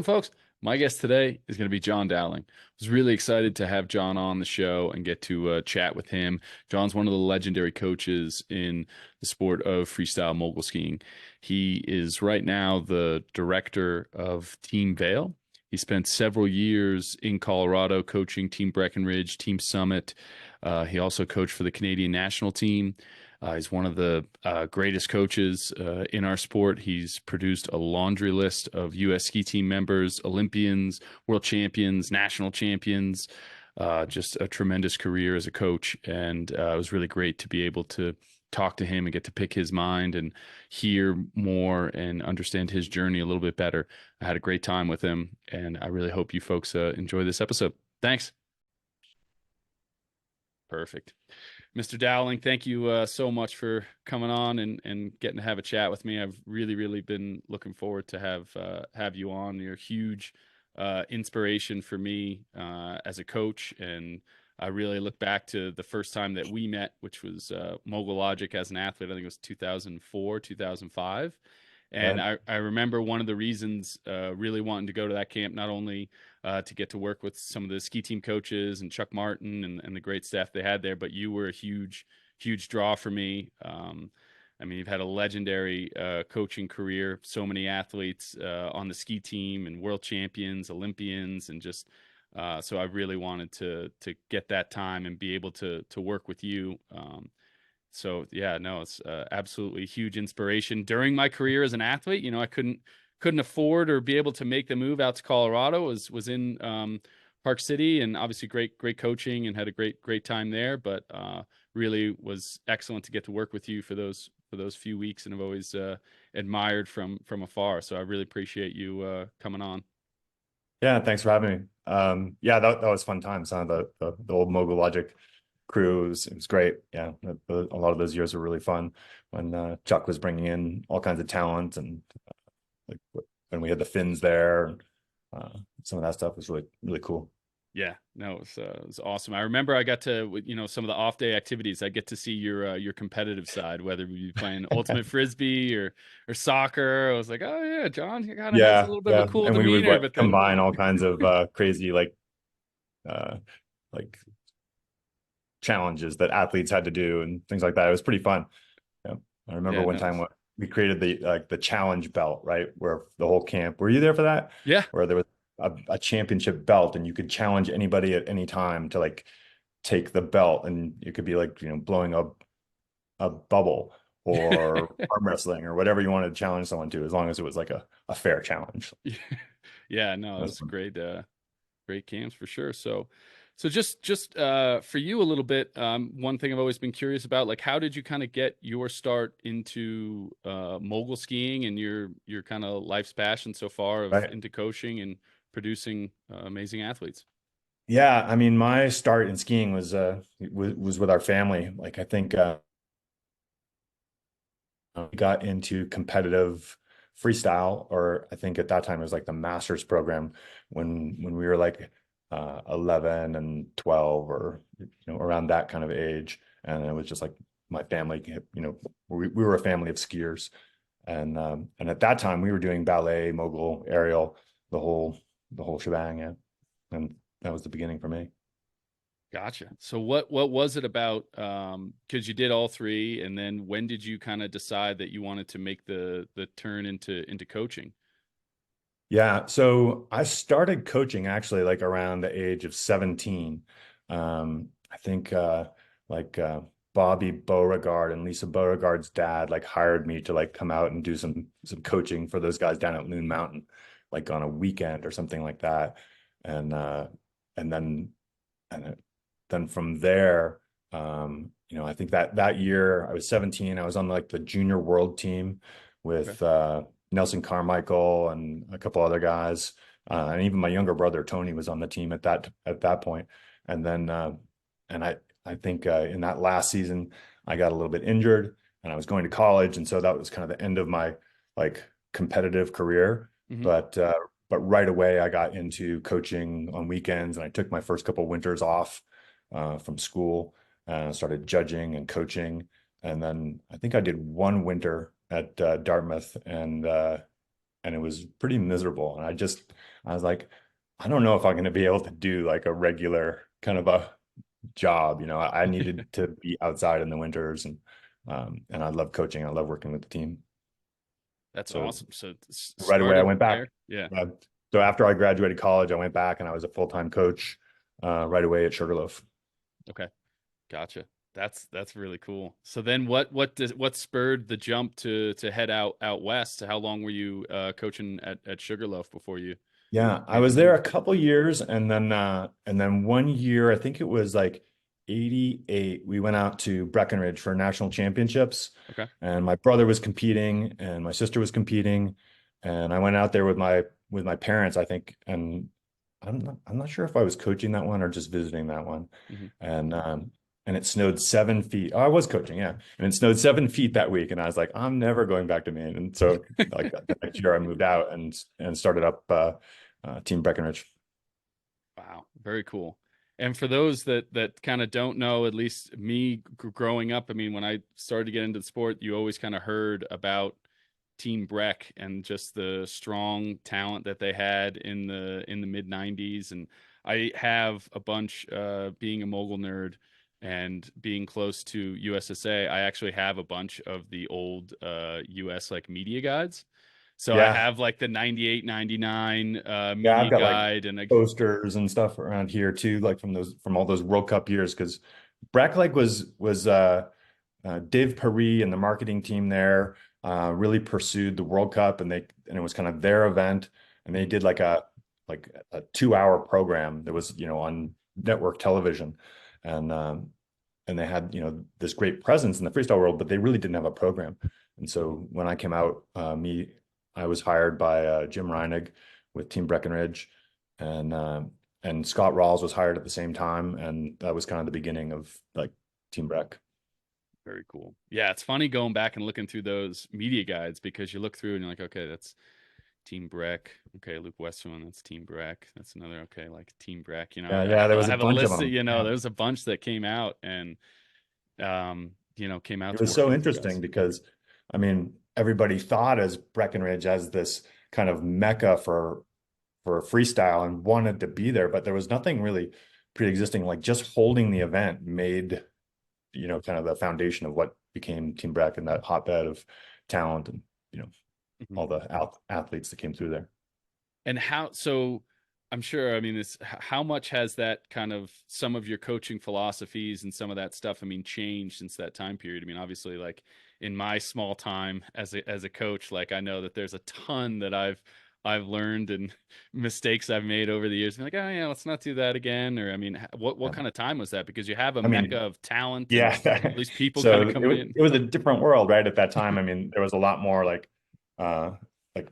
doing, folks? My guest today is going to be John Dowling. I was really excited to have John on the show and get to chat with him. John's one of the legendary coaches in the sport of freestyle mogul skiing. He is right now the director of Team Vail. He spent several years in Colorado coaching Team Breckenridge, Team Summit. He also coached for the Canadian national team. He's one of the greatest coaches in our sport. He's produced a laundry list of U.S. ski team members, Olympians, world champions, national champions. Just a tremendous career as a coach. And it was really great to be able to talk to him and get to pick his mind and hear more and understand his journey a little bit better. I had a great time with him, and I really hope you folks enjoy this episode. Thanks. Perfect. Mr. Dowling, thank you so much for coming on and getting to have a chat with me. I've really been looking forward to have you on. You're a huge inspiration for me as a coach, and I really look back to the first time that we met, which was Mogul Logic as an athlete. I think it was 2004, 2005. And Right. I remember one of the reasons really wanting to go to that camp, not only to get to work with some of the ski team coaches and Chuck Martin and the great staff they had there, but you were a huge draw for me. I mean, you've had a legendary coaching career, so many athletes on the ski team and world champions, Olympians, and just so I really wanted to get that time and be able to work with you. So yeah, no, it's absolutely huge inspiration during my career as an athlete. You know, I couldn't afford or be able to make the move out to Colorado. Was in Park City, and obviously great coaching, and had a great time there. But really was excellent to get to work with you for those few weeks, and I've always admired from afar. So I really appreciate you coming on. Yeah, thanks for having me. Yeah, that was fun times. The old Mogul Logic crew it was great. Yeah, a lot of those years were really fun when Chuck was bringing in all kinds of talent, and like when we had the Finns there. Uh, some of that stuff was really cool. Yeah, no, it was awesome. I remember I got to, some of the off day activities. I get to see your competitive side, whether we be playing ultimate frisbee or soccer. I was like, oh yeah, John, he kind of has a Yeah, little bit of a yeah, cool and we would demeanor. But then, combine all kinds of crazy uh, like challenges that athletes had to do and things like that. It was pretty fun. Yeah, I remember yeah, one no, time we created the challenge belt, right? Where the whole camp, were you there for that? yeah, Where there was a championship belt, and you could challenge anybody at any time to like take the belt, and it could be like, blowing a bubble or arm wrestling or whatever you wanted to challenge someone to, as long as it was like a fair challenge. yeah, no, it That was was fun. great camps for sure. So just for you a little bit, one thing I've always been curious about, like how did you kind of get your start into mogul skiing and your kind of life's passion so far of Right. into coaching and producing amazing athletes? Yeah, I mean, my start in skiing was with our family. Like, I think we got into competitive freestyle, or I think at that time it was like the master's program when we were like 11 and 12, or around that kind of age. And it was just like my family, we were a family of skiers. And at that time we were doing ballet, mogul, aerial, the whole shebang. Yeah. And that was the beginning for me. Gotcha. So what was it about? Because you did all three, and then when did you kind of decide that you wanted to make the turn into coaching? Yeah, so I started coaching actually like around the age of 17. I think like Bobby Beauregard and Lisa Beauregard's dad like hired me to like come out and do some coaching for those guys down at Loon Mountain, like on a weekend or something like that. And and then and then from there, I think that year I was 17. I was on like the junior world team Okay. with Nelson Carmichael and a couple other guys, and even my younger brother Tony was on the team at that point. And then and I think in that last season I got a little bit injured, and I was going to college, and so that was kind of the end of my like competitive career. Hmm. But right away I got into coaching on weekends, and I took my first couple winters off from school, and started judging and coaching. And then I think I did one winter at Dartmouth, and and it was pretty miserable. And I was like, I don't know if I'm going to be able to do like a regular kind of a job. I needed to be outside in the winters, and I love coaching. I love working with the team. That's So awesome. So right away, I started went back. there. Yeah. Uh, so after I graduated college, I went back and I was a full-time coach right away at Sugarloaf. Okay. Gotcha. That's really cool. So then what spurred the jump to head out west? How long were you coaching at Sugarloaf before you Yeah, I made the was there move? a couple years, and then one year, I think it was like 88, we went out to Breckenridge for national championships, Okay. and my brother was competing and my sister was competing, and I went out there with my parents, I think, and I'm not sure if I was coaching that one or just visiting that one. Hmm. And and it snowed 7 feet. Oh, I was coaching, yeah. And it snowed 7 feet that week. And I was like, I'm never going back to Maine. And so like the next year I moved out and started up Team Breckenridge. Wow, very cool. And for those that kind of don't know, at least me growing up, I mean, when I started to get into the sport, you always kind of heard about Team Breck and just the strong talent that they had in the mid 90s. And I have a bunch being a mogul nerd and being close to USSA, I actually have a bunch of the old US like media guides. So I Yeah. have like the 98, 99 Yeah, I've media got like guide and posters and stuff around here too, like from all those World Cup years, because Breck like was Dave Paris and the marketing team there really pursued the World Cup, and it was kind of their event, and they Mhm. did like a 2 hour program that was on network television, and and they had this great presence in the freestyle world, but they really didn't have a program. And so when I came out, I was hired by Jim Reinig with Team Breckenridge, and Scott Rawls was hired at the same time, and that was kind of the beginning of like Team Breck. Very cool. Yeah, it's funny going back and looking through those media guides because you look through and you're like, okay, that's Team Breck. Okay, Luke Westerman, that's Team Breck. That's another okay, like Team Breck. Yeah, yeah, there I was a have a bunch of list that them. Yeah. there's a bunch that came out and came out It to was work so with you interesting guys. because, I mean, everybody thought as Breckenridge as this kind of mecca for freestyle and wanted to be there, but there was nothing really pre-existing. Like just holding the event made, kind of the foundation of what became Team Breck and that hotbed of talent and, you know, Mhm. all the athletes that came through there. And so I'm sure, I mean, how much has that kind of some of your coaching philosophies and some of that stuff, I mean, changed since that time period? I mean, obviously, like in my small time as a coach, like I know that there's a ton that I've learned and mistakes I've made over the years. I'm like, oh yeah, let's not do that again. Or I mean, what Yeah. kind of time was that? Because you have a I mecca mean, of talent and yeah. all these people kind So of it coming was in. it was a different world, right? At that time. I mean, there was a lot more uh like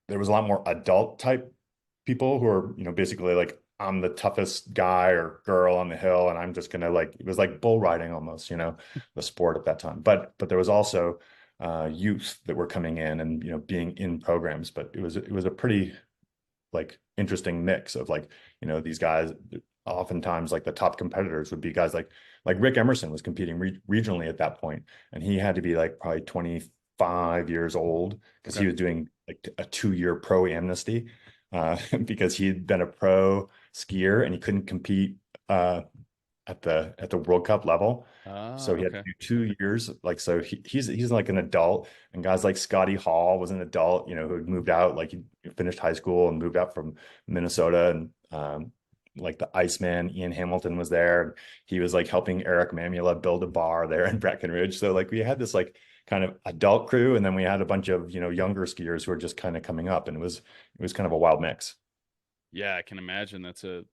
there was a lot more adult type people who are, basically like, I'm the toughest guy or girl on the hill, and I'm just gonna like, it was like bull riding almost, the sport at that time. But there was also youth that were coming in and being in programs, but it was a pretty like interesting mix of like, these guys. Oftentimes like the top competitors would be guys like Rick Emerson was competing regionally at that point, and he had to be like probably 25 years old because Okay. he was doing like a 2 year pro amnesty because he'd been a pro skier and he couldn't compete uh, at the World Cup level. Ah, So he had to okay. do 2 years. Like, so he's like an adult, and guys like Scotty Hall was an adult, who had moved out, like he finished high school and moved out from Minnesota, and like the Iceman, Ian Hamilton was there. He was like helping Eric Mamula build a bar there in Breckenridge. So like we had this like kind of adult crew, and then we had a bunch of younger skiers who were just kind of coming up, and it was kind of a wild mix. Yeah, I can imagine that's a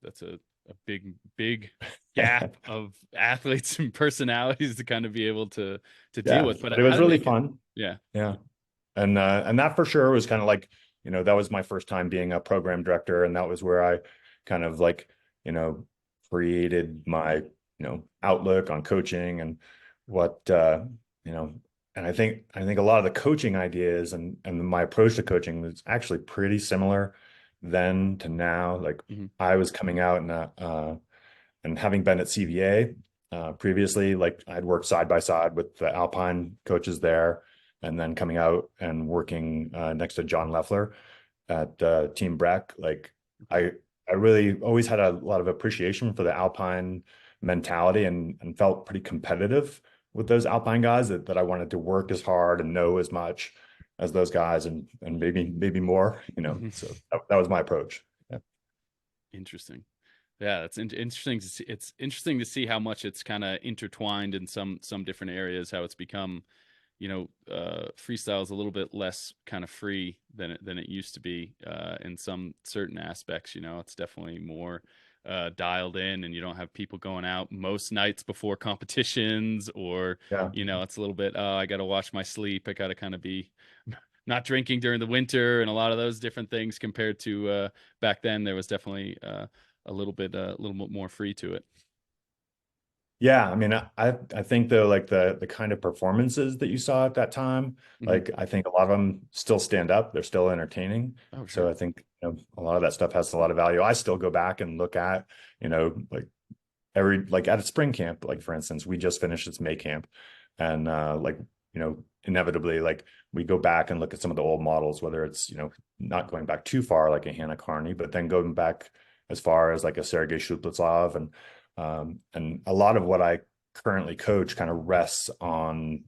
big gap of athletes and personalities to kind of be able to deal Yeah, with. But but it how was did really they get? fun. Yeah. Yeah. And that for sure was kind of like, that was my first time being a program director, and that was where I kind of like, you know, created my, outlook on coaching and what you know, and I think a lot of the coaching ideas and my approach to coaching was actually pretty similar then to now. Like Hmm. I was coming out and having been at CVA previously, like I'd worked side by side with the Alpine coaches there, and then coming out and working next to John Leffler at Team Breck, like I I really always had a lot of appreciation for the Alpine mentality and felt pretty competitive with those Alpine guys that I wanted to work as hard and know as much as those guys and maybe more, you know. Mhm. So that was my approach. Yeah. Interesting. Yeah, that's interesting to see. It's interesting to see how much it's kind of intertwined in some different areas. How it's become, freestyle is a little bit less kind of free than it used to be in some certain aspects. It's definitely more dialed in, and you don't have people going out most nights before competitions, or Yeah. it's a little bit. Oh, I got to watch my sleep. I got to kind of be not drinking during the winter, and a lot of those different things compared to back then. There was definitely a little bit more free to it. Yeah, I mean, I think though, like the kind of performances that you saw at that time, Hmm. like I think a lot of them still stand up. They're still entertaining. Oh, So sure. I think, a lot of that stuff has a lot of value. I still go back and look at, like like at a spring camp, like for instance, we just finished its May camp, and like inevitably, like we go back and look at some of the old models, whether it's not going back too far like a Hannah Carney, but then going back as far as like a Sergei Shuplatov, and a lot of what I currently coach kind of rests on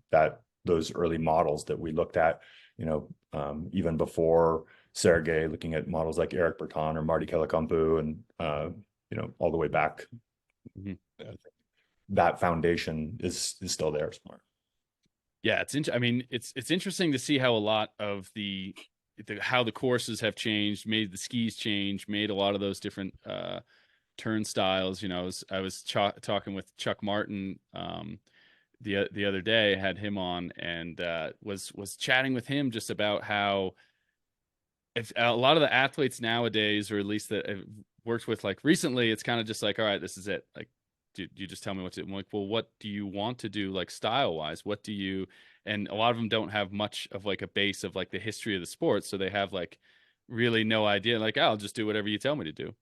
those early models that we looked at, even before Sergey, looking at models like Eric Berton or Marty Kelakampu, and all the way back. Hmm. That foundation is still there somewhere. Yeah, I mean, it's interesting to see how a lot of how the courses have changed, made the skis change, made a lot of those different turnstiles. I was talking with Chuck Martin the other day, had him on, and was chatting with him just about how if a lot of the athletes nowadays, or at least that I've worked with like recently, it's kind of just like, all right, this is it. Like, do you just tell me what to do? I'm like, well, what do you want to do, like style wise? What do you? And a lot of them don't have much of like a base of like the history of the sport, so they have like really no idea. Like, oh, I'll just do whatever you tell me to do.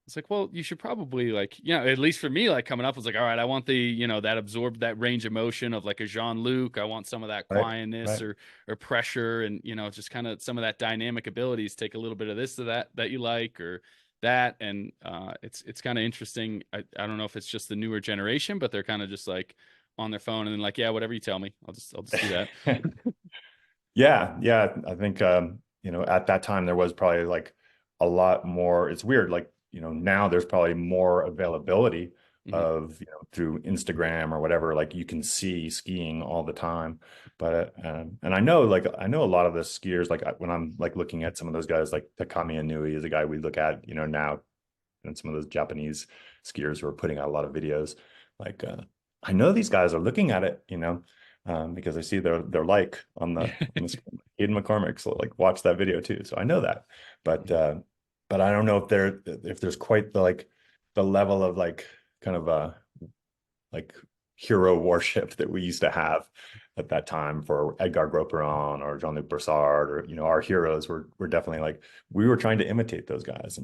It's like, well, you should probably like, at least for me, like coming up was like, all right, I want that absorb that range of motion of like a Jean-Luc. I want some of that Right. quietness Right. or pressure, and just kind of some of that dynamic abilities. Take a little bit of this to that you like, or that, and it's kind of interesting. I don't know if it's just the newer generation, but they're kind of just like on their phone and then like, yeah, whatever you tell me, I'll just do that. Yeah, yeah. I think at that time there was probably like a lot more. It's weird, like, now there's probably more availability Hmm. of, through Instagram or whatever, like you can see skiing all the time. But and I know a lot of the skiers, like when I'm like looking at some of those guys, like Takami Inui is a guy we look at, now, and some of those Japanese skiers who are putting out a lot of videos. Like I know these guys are looking at it, because I see their like on the screen. Aiden McCormick, so like watch that video too. So I know that, but but I don't know if there's quite the level of like kind of like hero worship that we used to have at that time for Edgar Groperon or Jean-Luc Brassard, or our heroes were definitely like we were trying to imitate those guys,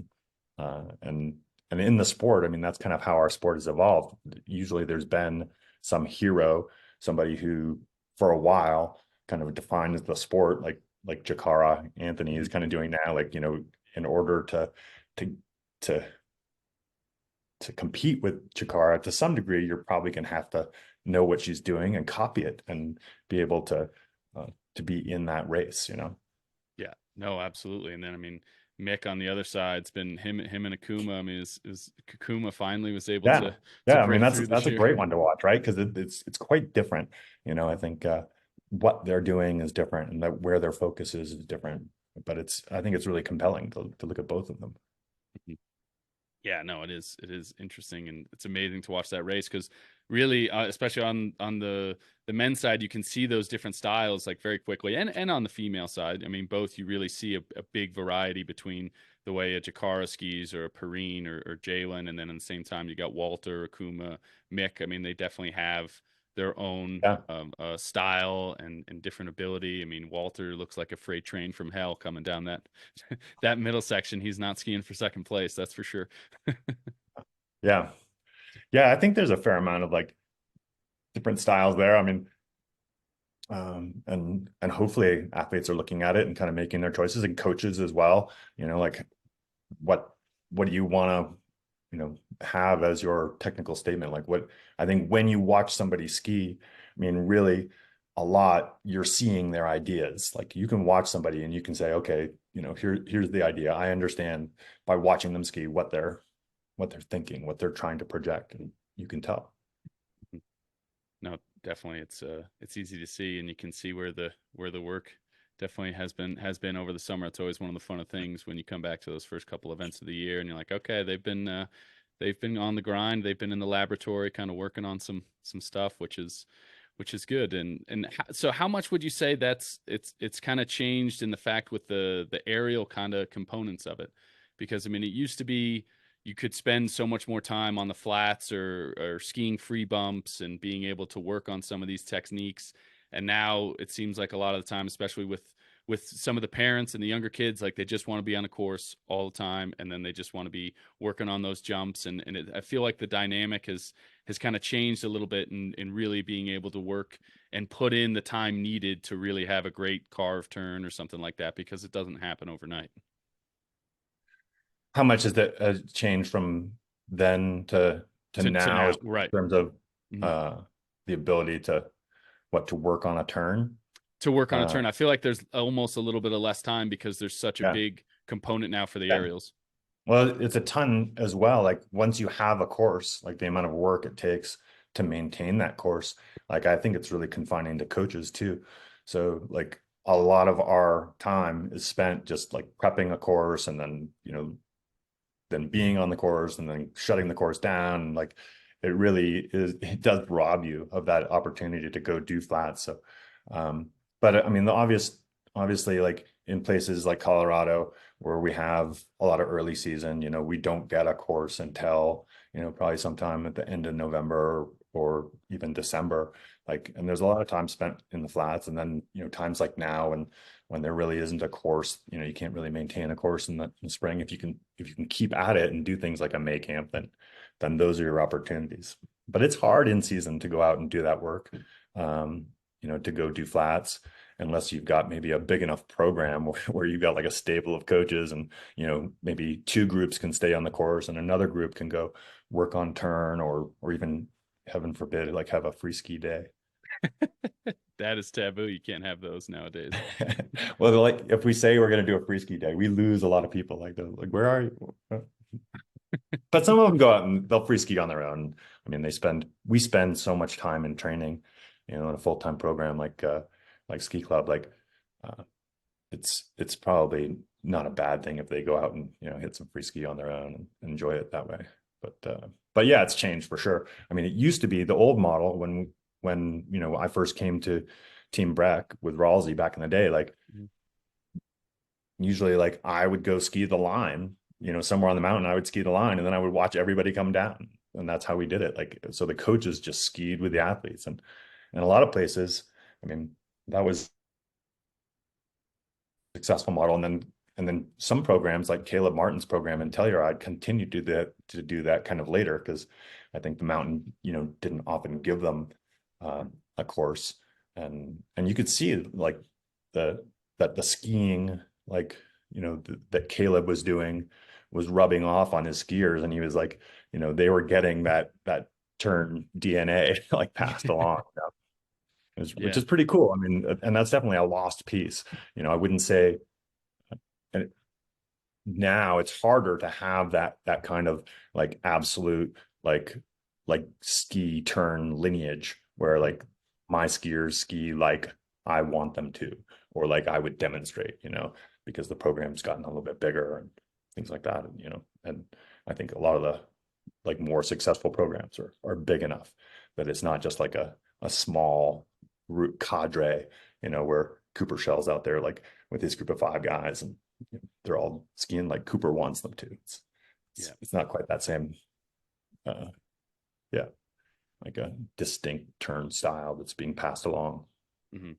uh, and and in the sport, I mean, that's kind of how our sport has evolved. Usually there's been some hero, somebody who for a while kind of defines the sport, like Jakara Anthony is kind of doing now, like, in order to to to compete with Chikara to some degree, you're probably going to have to know what she's doing and copy it and be able to be in that race. Yeah, no, absolutely. And then I mean, Mick on the other side's been him and Akuma. I mean, is Akuma finally was able Yeah. to Yeah. I mean, break that's through this that's a year. great one to watch, right? Because it's quite different. I think what they're doing is different, and that where their focus is different. But I think it's really compelling to look at both of them. Yeah, no, it is. It is interesting, and it's amazing to watch that race because really, especially on the men's side, you can see those different styles like very quickly, and on the female side, I mean, both you really see a big variety between the way a Jakara skis or a Perrine or Jalen, and then at the same time you got Walter, Akuma, Mick. I mean, they definitely have their own Yeah. style and different ability. I mean, Walter looks like a freight train from hell coming down that that middle section. He's not skiing for second place, that's for sure. Yeah. Yeah. I think there's a fair amount of like different styles there. I mean, And hopefully athletes are looking at it and kind of making their choices, and coaches as well. Like what what do you want to have as your technical statement? Like, what I think when you watch somebody ski, I mean, really a lot, you're seeing their ideas. Like, you can watch somebody and you can say, okay, here's the idea. I understand by watching them ski what they're thinking, what they're trying to project, and you can tell. No, definitely it's easy to see, and you can see where the work definitely has been over the summer. It's always one of the fun of things when you come back to those first couple events of the year and you're like, okay, they've been on the grind, they've been in the laboratory kind of working on some stuff, which is good. So how much would you say it's kind of changed in the fact with the aerial kind of components of it? Because I mean, it used to be you could spend so much more time on the flats or skiing free bumps and being able to work on some of these techniques. And now it seems like a lot of the time, especially with some of the parents and the younger kids, like they just want to be on a course all the time, and then they just want to be working on those jumps. I feel like the dynamic has kind of changed a little bit in really being able to work and put in the time needed to really have a great carve turn or something like that, because it doesn't happen overnight. How much has that changed from then to To now, in now, right? terms of Mhm. uh, the ability to work on a turn? To work on a Uh, turn, I feel like there's almost a little bit of less time because there's such a yeah, big component now for the yeah. aerials. Well, it's a ton as well. Like, once you have a course, like the amount of work it takes to maintain that course, like I think it's really confining to coaches too. So like a lot of our time is spent just like prepping a course, and then than being on the course and then shutting the course down. Like, it does rob you of that opportunity to go do flats. So, but I mean, obviously, like in places like Colorado, where we have a lot of early season, we don't get a course until, probably sometime at the end of November or even December. Like, and there's a lot of time spent in the flats. And then, times like now, and when there really isn't a course, you can't really maintain a course in the spring. If you can keep at it and do things like a May camp, then those are your opportunities. But it's hard in season to go out and do that work, um, to go do flats, unless you've got maybe a big enough program where you've got like a stable of coaches, and maybe two groups can stay on the course and another group can go work on turn, or even, heaven forbid, like have a free ski day. That is taboo. You can't have those nowadays. Well, like if we say we're going to do a free ski day, we lose a lot of people. Like, they're like, where are you? But some of them go out and they'll free ski on their own. I mean, we spend so much time in training, in a full-time program like ski club. Like, uh, it's probably not a bad thing if they go out and hit some free ski on their own and enjoy it that way. But yeah, it's changed for sure. I mean, it used to be the old model when I first came to Team Breck with Ralsei back in the day. Like, Mhm. usually, like, I would go ski the line, somewhere on the mountain. I would ski the line, and then I would watch everybody come down, and that's how we did it. Like, so the coaches just skied with the athletes, and a lot of places, I mean, that was a successful model. And then some programs like Caleb Martin's program in Telluride continued to do that kind of later, because I think the mountain, didn't often give them uh, a course. And you could see, like, the that the skiing, like, that Caleb was doing, was rubbing off on his skiers, and he was like, they were getting that turn DNA like passed along. Which Yeah. is pretty cool. I mean, and that's definitely a lost piece. I wouldn't say, and now it's harder to have that kind of like absolute, like ski turn lineage, where like my skiers ski like I want them to, or like I would demonstrate, because the program's gotten a little bit bigger and things like that. And I think a lot of the like more successful programs are big enough that it's not just like a small root cadre, where Cooper Shell's out there like with his group of five guys, and they're all skiing like Cooper wants them to. It's it's, Yeah. it's not quite that same, uh, yeah, like a distinct turn style that's being passed along. Hmm.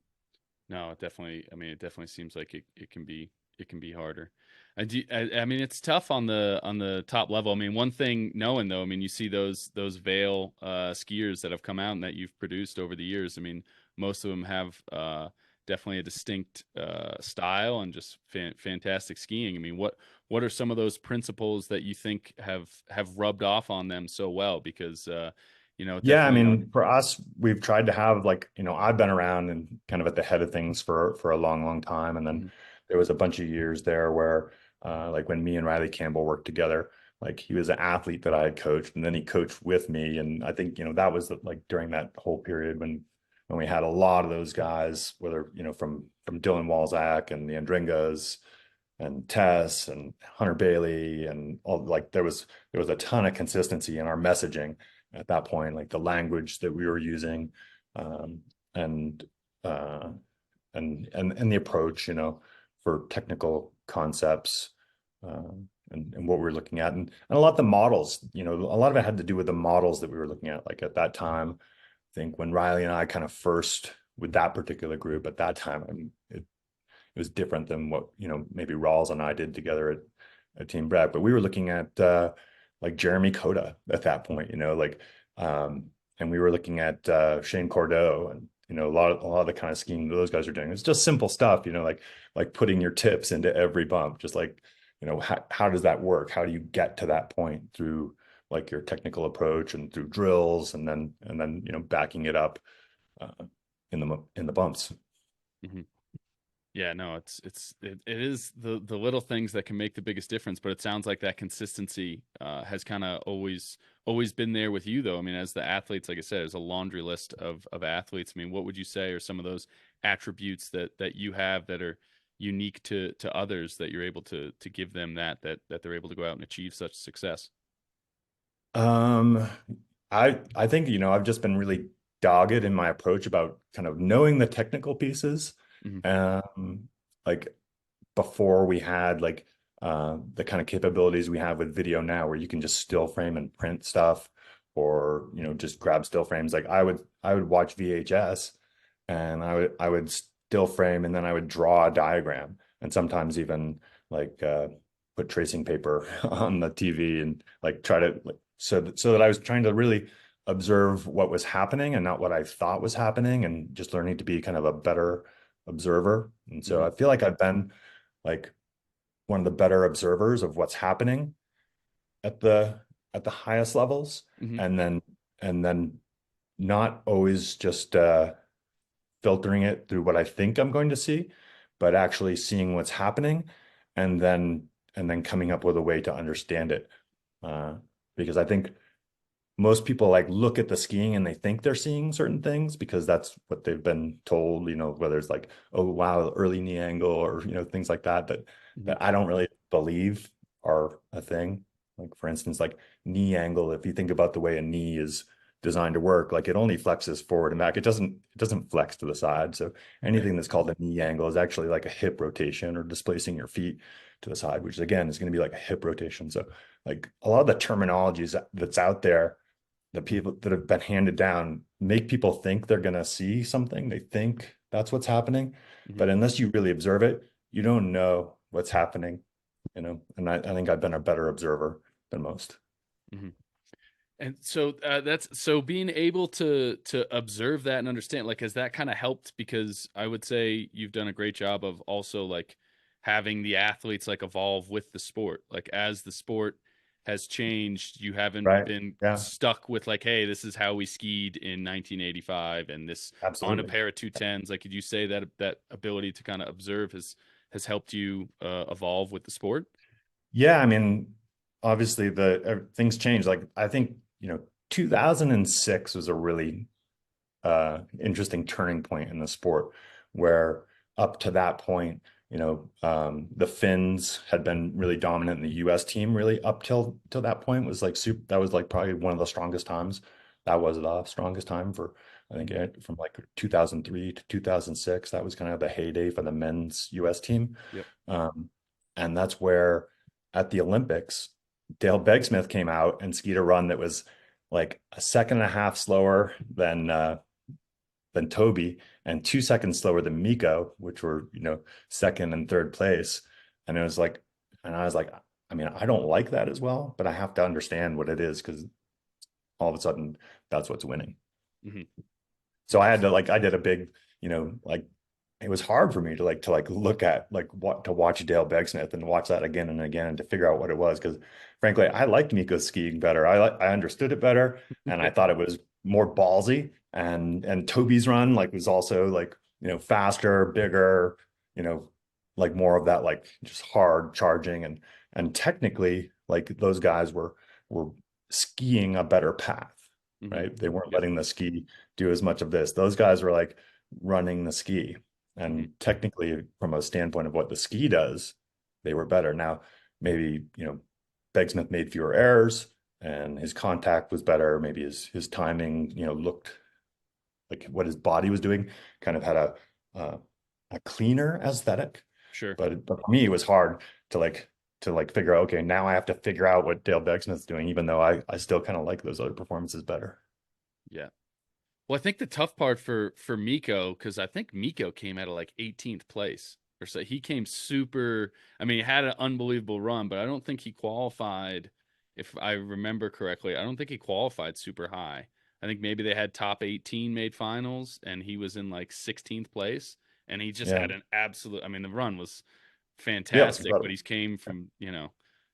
No, it definitely. I mean, it definitely seems like it can be harder. I mean, it's tough on the top level. I mean, one thing knowing though, I mean, you see those Vail skiers that have come out and that you've produced over the years. I mean, most of them have definitely a distinct style and just fantastic skiing. I mean, what are some of those principles that you think have rubbed off on them so well? Because Yeah, I definitely. mean, for us, we've tried to have like, I've been around and kind of at the head of things for a long, long time. And then Mhm, there was a bunch of years there where like when me and Riley Campbell worked together, like he was an athlete that I had coached and then he coached with me. And I think, that was like during that whole period when we had a lot of those guys, whether, from Dylan Walzak and the Andringas and Tess and Hunter Bailey and all, like there was a ton of consistency in our messaging at that point, like the language that we were using, um, and uh, and the approach, for technical concepts, and what we were looking at, and a lot of the models, a lot of it had to do with the models that we were looking at. Like at that time, I think when Riley and I kind of first with that particular group at that time, I mean, it was different than what, maybe Rawls and I did together at Team Breck, but we were looking at like Jeremy Coda at that point, like and we were looking at Shane Cordeau and a lot of the kind of skiing those guys are doing. It's just simple stuff, like putting your tips into every bump, just like, how does that work? How do you get to that point through like your technical approach and through drills and then backing it up uh, in the bumps. mhm. Yeah, no, it is the little things that can make the biggest difference, but it sounds like that consistency has kind of always been there with you though. I mean, as the athletes, like I said, there's a laundry list of athletes. I mean, what would you say are some of those attributes that you have that are unique to others that you're able to give them that they're able to go out and achieve such success? Um, I think, I've just been really dogged in my approach about kind of knowing the technical pieces. Hmm. Um, like before we had like the kind of capabilities we have with video now where you can just still frame and print stuff or, just grab still frames. Like I would watch VHS and I would still frame and then I would draw a diagram and sometimes even like put tracing paper on the TV and like try to like so that I was trying to really observe what was happening and not what I thought was happening and just learning to be kind of a better observer. And so Hmm. I feel like I've been like one of the better observers of what's happening at the highest levels Hmm. and then not always just filtering it through what I think I'm going to see, but actually seeing what's happening and then coming up with a way to understand it. Uh, because I think most people like look at the skiing and they think they're seeing certain things because that's what they've been told, whether it's like, oh wow, early knee angle or things like that that I don't really believe are a thing. Like for instance, like knee angle, if you think about the way a knee is designed to work, like it only flexes forward and back. It doesn't flex to the side. So Right. anything that's called a knee angle is actually like a hip rotation or displacing your feet to the side, which again is going to be like a hip rotation. So like a lot of the terminologies that's out there the people that have been handed down make people think they're going to see something. They think that's what's happening. Hmm. But unless you really observe it, you don't know what's happening, And I think I've been a better observer than most. Hmm. And so that's so being able to observe that and understand, like, has that kind of helped? Because I would say you've done a great job of also like having the athletes like evolve with the sport. Like as the sport has changed, you haven't Right. been Yeah, stuck with like, hey, this is how we skied in 1985 and this on a absolutely. pair of 210s. Like, could you say that that ability to kind of observe has helped you evolve with the sport? Yeah. I mean, obviously things change. Like I think, 2006 was a really interesting turning point in the sport where up to that point, the Finns had been really dominant in the US team really up till that point was like super that was like probably one of the strongest times. That was the strongest time for I think Hmm. from like 2003 to 2006. That was kind of the heyday for the men's US team. Yep. Um, and that's where at the Olympics, Dale Begsmith came out and skied a run that was like a second and a half slower than Toby and 2 seconds slower than Miko, which were, second and third place. And it was like, and I was like, I mean, I don't like that as well, but I have to understand what it is because all of a sudden that's what's winning. Hmm. So I did a big, like it was hard for me to look at to watch Dale Begsmith and watch that again and again and to figure out what it was because frankly I liked Miko's skiing better. I understood it better and I thought it was more ballsy and Toby's run like was also like faster, bigger, you know like more of that like just hard charging and technically like those guys were skiing a better path, Hmm. right? They weren't Yep. letting the ski do as much of this. Those guys were like running the ski. Hmm. And technically, from a standpoint of what the ski does, they were better. Now, maybe, Begsmith made fewer errors and his contact was better. Maybe his timing, looked like what his body was doing, kind of had uh, a cleaner aesthetic. Sure. But for me, it was hard to figure out, okay, now I have to figure out what Dale Begsmith's doing, even though I still kind of like those other performances better. Yeah. Well, I think the tough part for Miko, because I think Miko came out of like 18th place or so. He came super. I mean, he had an unbelievable run, but I don't think he qualified. If I remember correctly, I don't think he qualified super high. I think maybe they had top 18 made finals, and he was in like 16th place, and he just Yeah. had an absolute. I mean, the run was Yeah, it's fantastic, but incredible. he's came from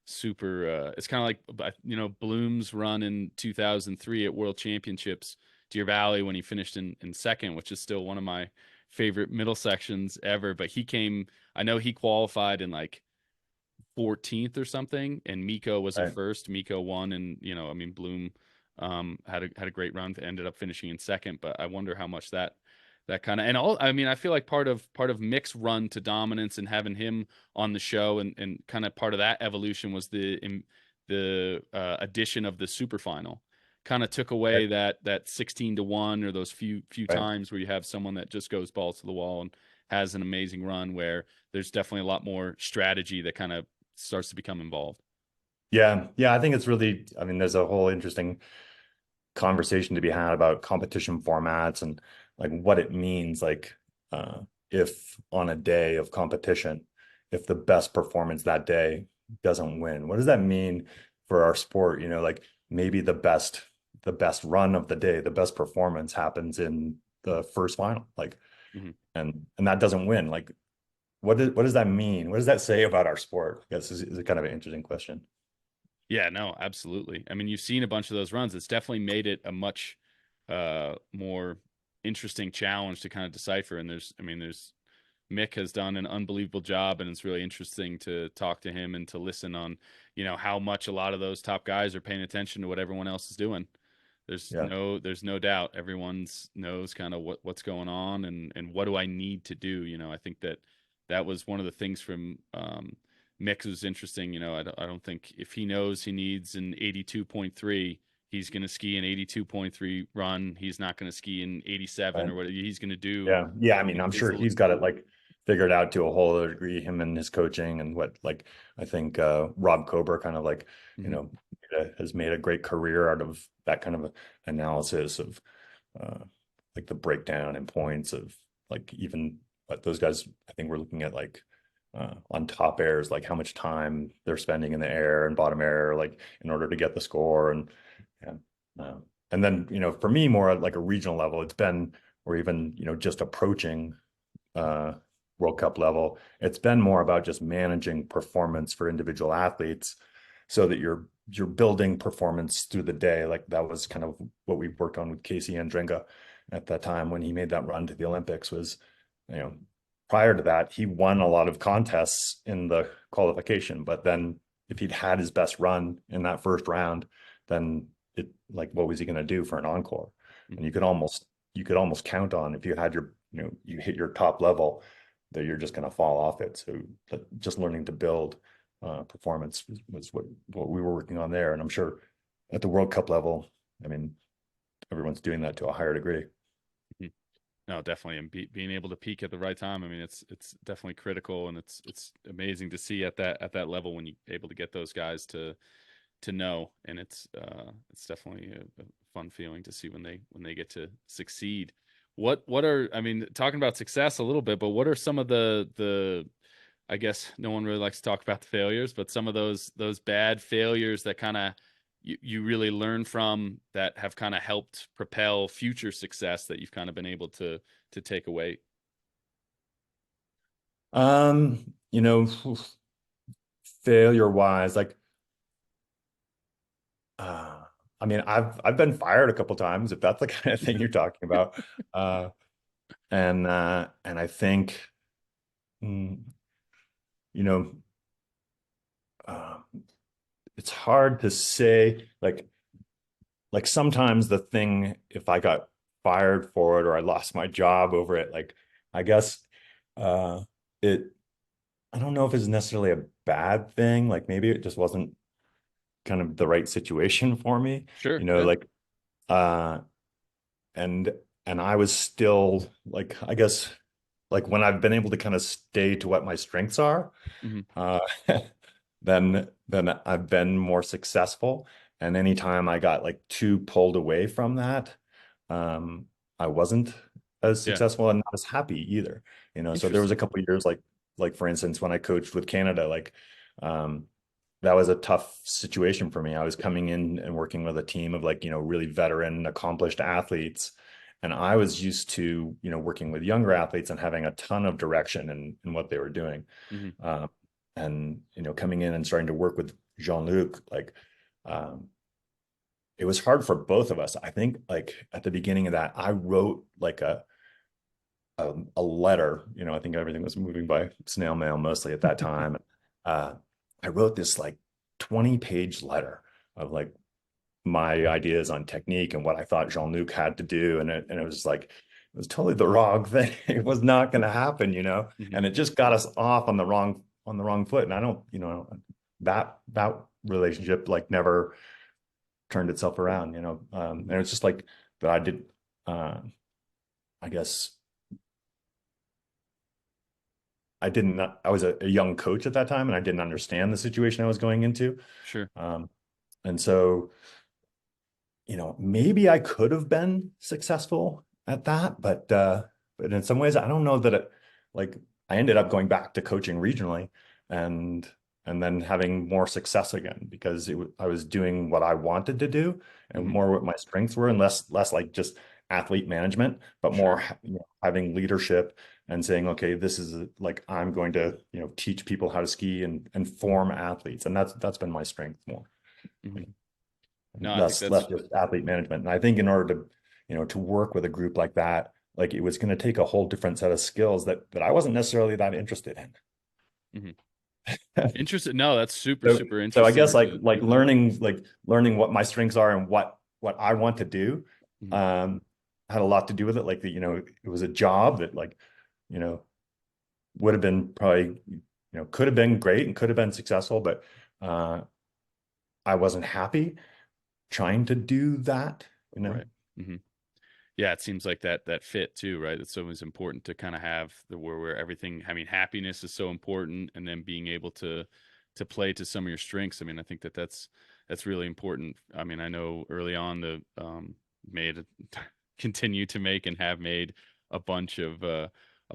super. It's kind of like Bloom's run in 2003 at World Championships Deer Valley when he finished in second, which is still one of my favorite middle sections ever. But he came, I know he qualified in like 14th or something, and Miko was in Right. first. Miko won, and I mean Bloom had a great run, ended up finishing in second. But I wonder how much that kind of and all. I mean, I feel like part of Mick's run to dominance and having him on the show and kind of part of that evolution was the addition of the super final kind of took Right. away that 16-1 or those few Right. times where you have someone that just goes balls to the wall and has an amazing run where there's definitely a lot more strategy that kind of starts to become involved. Yeah. Yeah. I think it's really, I mean, there's a whole interesting conversation to be had about competition formats and like what it means. Like, if on a day of competition, if the best performance that day doesn't win, what does that mean for our sport? Like maybe the best run of the day, the best performance happens in the first final. Like, Hmm. and that doesn't win. Like, what does that mean? What does that say about our sport? I guess is kind of an interesting question. Yeah, no, absolutely. I mean, you've seen a bunch of those runs. It's definitely made it a much more interesting challenge to kind of decipher. And there's Mick has done an unbelievable job, and it's really interesting to talk to him and to listen on, how much a lot of those top guys are paying attention to what everyone else is doing. Yeah. There's no doubt everyone's knows kind of what's going on and what do I need to do. I think that was one of the things from Mick was interesting. I don't think if he knows he needs an 82.3, he's going to ski an 82.3 run. He's not going to ski an 87 Right. or whatever. He's going to do Yeah. Yeah. I mean, I'm his. sure he's got it like figured out to a whole other degree, him and his coaching and what like I think Rob Kober kind of like, you Mhm. know, has made a great career out of that kind of analysis of uh like the breakdown and points of like even what those guys I think we're looking at like on top airs, like how much time they're spending in the air and bottom air, like in order to get the score. And uh, and then, for me, more at like a regional level, it's been, or even, just approaching uh, World Cup level, it's been more about just managing performance for individual athletes so that you're building performance through the day. Like that was kind of what we worked on with Casey Andringa at that time when he made that run to the Olympics was, you know, prior to that, he won a lot of contests in the qualification, but then if he'd had his best run in that first round, then it like what was he going to do for an encore? And Mhm. you could almost count on if you had you hit your top level that you're just going to fall off it. So just learning to build performance was what we were working on there. And I'm sure at the World Cup level, I mean, everyone's doing that to a higher degree. Mhm. No, definitely, and being able to peak at the right time. I mean, it's definitely critical, and it's amazing to see at that level when you're able to get those guys to know, and it's definitely a fun feeling to see when they get to succeed. What are I mean, talking about success a little bit, but what are some of the I guess no one really likes to talk about the failures, but some of those bad failures that kind of you really learn from that have kind of helped propel future success that you've kind of been able to take away? You know, failure wise, like uh I mean, I've been fired a couple times, if that's the kind of thing you're talking about. Uh and I think mm, you know, uh, it's hard to say like sometimes the thing, if I got fired for it or I lost my job over it, like I guess uh it I don't know if it's necessarily a bad thing. Like maybe it just wasn't kind of the right situation for me, Sure. you know, Yeah. like uh and I was still like, I guess like when I've been able to kind of stay to what my strengths are, Hmm. uh then I've been more successful. And anytime I got like too pulled away from that, um, I wasn't as Yeah. successful and not as happy either. You know, so there was a Interesting. couple of years like for instance, when I coached with Canada, like um that was a tough situation for me. I was coming in and working with a team of like, really veteran, accomplished athletes. And I was used to, working with younger athletes and having a ton of direction in what they were doing. Hmm. Um, and, coming in and starting to work with Jean-Luc, like, um, it was hard for both of us. I think like at the beginning of that, I wrote like a letter. I think everything was moving by snail mail mostly at that time. Uh, I wrote this like 20-page letter of like my ideas on technique and what I thought Jean-Luc had to do. And it was like, it was totally the wrong thing. It was not going to happen. Hmm. And it just got us off on the wrong foot. And I don't, that relationship like never turned itself around. And it's just like that I did, uh, I guess I was a young coach at that time and I didn't understand the situation I was going into. Sure. Um, and so, maybe I could have been successful at that, but in some ways, I don't know that like I ended up going back to coaching regionally and then having more success again because I was doing what I wanted to do and Hmm. more what my strengths were and less like just athlete management, but Sure. more having leadership and saying, okay, this is like I'm going to teach people how to ski and form athletes, and that's been my strength more. Hmm. You know, No, I think less that's just athlete management. And I think in order to, to work with a group like that, like it was going to take a whole different set of skills that I wasn't necessarily that interested mhm. in. Interesting. No, that's super, So super so I guess interesting like to. learning what my strengths are and what I want to do, Mhm. um, had a lot to do with it. Like it was a job that like, you know, would have been probably, could have been great and could have been successful, but uh, I wasn't happy trying to do that. Right. Hmm. Yeah, it seems like that fit too, right? It's always important to kind of have the where everything. I mean, happiness is so important, and then being able to play to some of your strengths. I mean, I think that's really important. I mean, I know early on the made continue to make and have made a bunch of a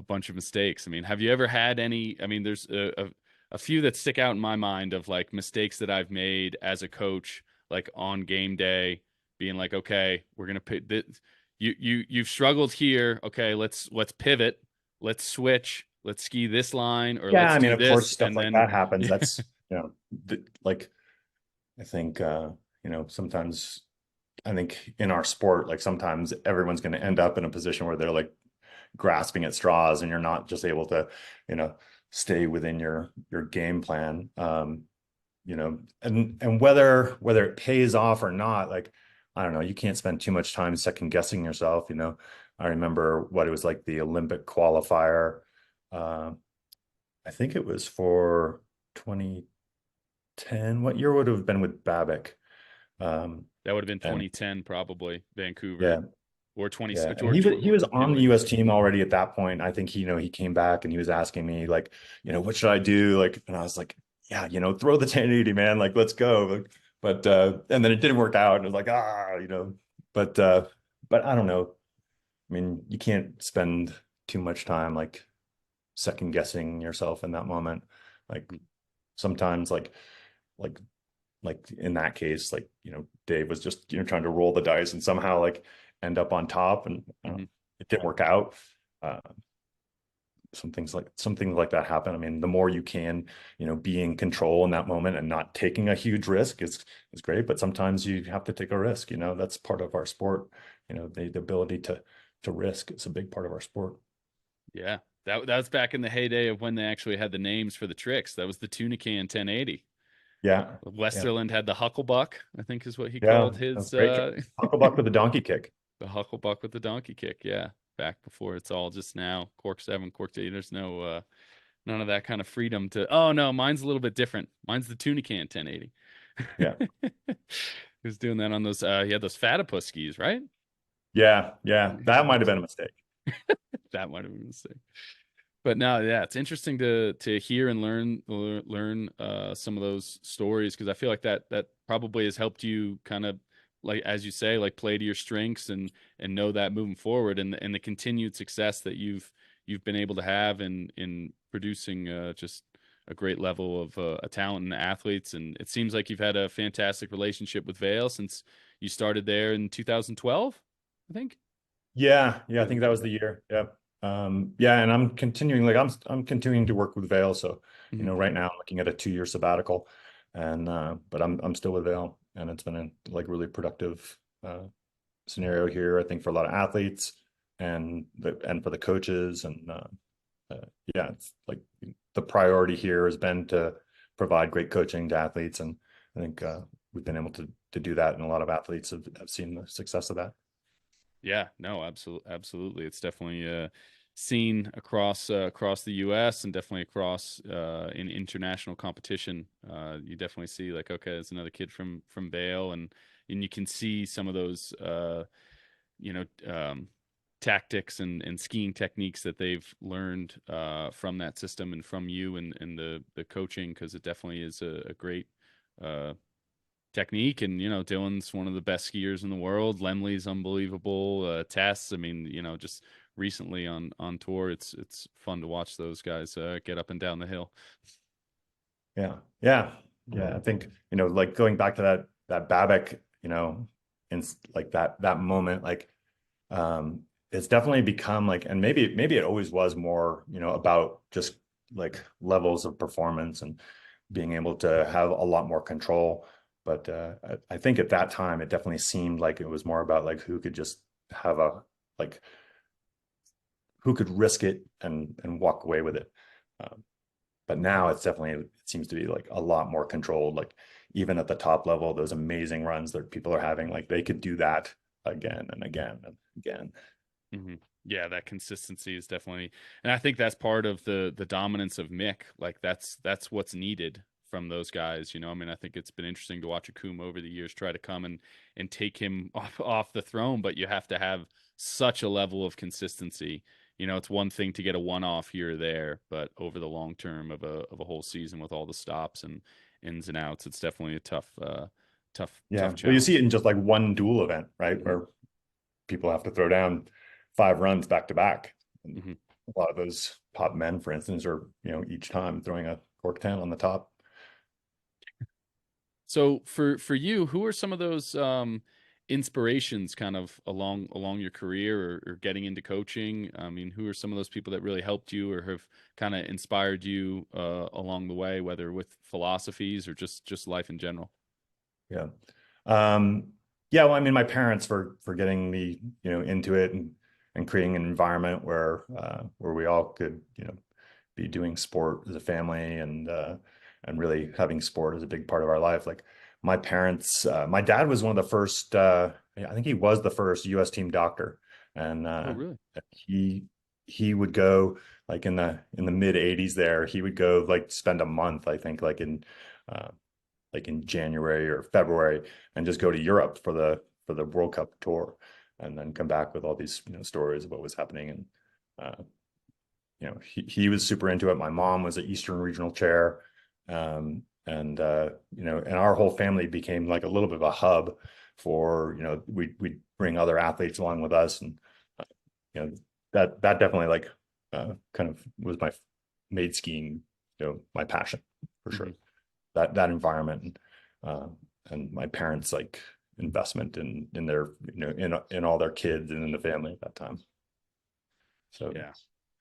bunch of mistakes. I mean, have you ever had any? I mean, there's a few that stick out in my mind of like mistakes that I've made as a coach, like on game day, being like, okay, we're gonna pick this. You've struggled here. Okay, let's pivot. Let's switch. Let's ski this line or Yeah, let's I mean, do of course, this. stuff And like then that happens. That's, like I think sometimes I think in our sport, like sometimes everyone's going to end up in a position where they're like grasping at straws and you're not just able to, you know, stay within your game plan. And whether it pays off or not, like I don't know, you can't spend too much time second guessing yourself. I remember what it was like the Olympic qualifier. Uh, I think it was for 2010. What year would it have been with Babbitt? Um, that would have been and 2010, probably Vancouver yeah, or 20 yeah, and or he was on the Italy. U.S. team already at that point. I think he came back and he was asking me like, what should I do? Like, and I was like, yeah, throw the 1080, man. Like, let's go. But and then it didn't work out. And it was like, but but I don't know. I mean, you can't spend too much time like second guessing yourself in that moment. Like sometimes like like in that case, like, Dave was just, trying to roll the dice and somehow like end up on top, and Hmm. it didn't work out. Uh, some things like that happen. I mean, the more you can, be in control in that moment and not taking a huge risk is great. But sometimes you have to take a risk. That's part of our sport. The ability to risk is a big part of our sport. Yeah. That was back in the heyday of when they actually had the names for the tricks. That was the tuna can 1080. Yeah, yeah, Westerland had the Hucklebuck, I think is what he yeah. called That's his great. Hucklebuck with the donkey kick. the Hucklebuck with the donkey kick. Yeah. Back before it's all just now cork 7, cork 8. There's no none of that kind of freedom to, oh no, mine's a little bit different. Mine's the tuna can 1080. Yeah, He was doing that on those he had those Fatipus skis, right? yeah, yeah. That might have been a mistake. That might have been a mistake. But no, yeah, it's interesting to hear and learn some of those stories, because I feel like that probably has helped you kind of, like as you say, like play to your strengths and know that moving forward, and the continued success that you've been able to have in producing just a great level of a talent and athletes. And it seems like you've had a fantastic relationship with Vale since you started there in 2012, I think. Yeah, yeah, I Yeah. think that was the year. Yeah. Yeah, and I'm continuing, like I'm continuing to work with Vale. So, Mhm. right now I'm looking at a 2-year sabbatical, and but I'm still with Vale, and it's been a like really productive scenario here, I think, for a lot of athletes and for the coaches. And yeah, it's like the priority here has been to provide great coaching to athletes, and I think we've been able to do that, and a lot of athletes have seen the success of that. Yeah, no, absolutely. It's definitely seen across the U.S. and definitely across in international competition. You definitely see like, okay, there's another kid from Vale, and you can see some of those you know tactics and skiing techniques that they've learned from that system and from you and the coaching, because it definitely is a great uh, technique. And Dylan's one of the best skiers in the world. Lemley's unbelievable. Tess, I mean, just recently on tour, it's fun to watch those guys get up and down the hill. Yeah, yeah, yeah. I think, like going back to that Babbitt, and like that moment, like it's definitely become like, and maybe it always was more, about just like levels of performance and being able to have a lot more control. But I think at that time it definitely seemed like it was more about like who could just have a like who could risk it and walk away with it. Um, but now it seems to be like a lot more controlled. Like even at the top level, those amazing runs that people are having, like they could do that again and again and again. Hmm. Yeah, that consistency is definitely, and I think that's part of the dominance of Mick. Like that's what's needed from those guys. I mean, I think it's been interesting to watch Akuma over the years try to come and take him off the throne, but you have to have such a level of consistency. It's one thing to get a one off here or there, but over the long term of a whole season with all the stops and ins and outs, it's definitely a tough Yeah. Well, you see it challenge. in just like one dual event, right? Hmm. Where people have to throw down 5 runs back to back. And Hmm. a lot of those top men, for instance, are, each time throwing a cork 10 on the top. So for you, who are some of those inspirations kind of along your career or getting into coaching? I mean, who are some of those people that really helped you or have kind of inspired you along the way, whether with philosophies or just life in general? Yeah. Um, yeah, well, I mean, my parents for getting me, into it and creating an environment where we all could, be doing sport as a family and really having sport as a big part of our life. Like my dad was one of the first, I think he was the first US team doctor. And Oh, really? he he would go like in the mid 80s there, he would go like spend a month, I think, uh, like in January or February, and just go to Europe for the World Cup tour, and then come back with all these stories of what was happening. And he was super into it. My mom was an Eastern Regional chair, and and our whole family became like a little bit of a hub for we'd bring other athletes along with us, and uh, that definitely like kind of was made skiing my passion for sure. Hmm. That environment. uh, and my parents like investment in their, in all their kids and in the family at that time. So Yeah.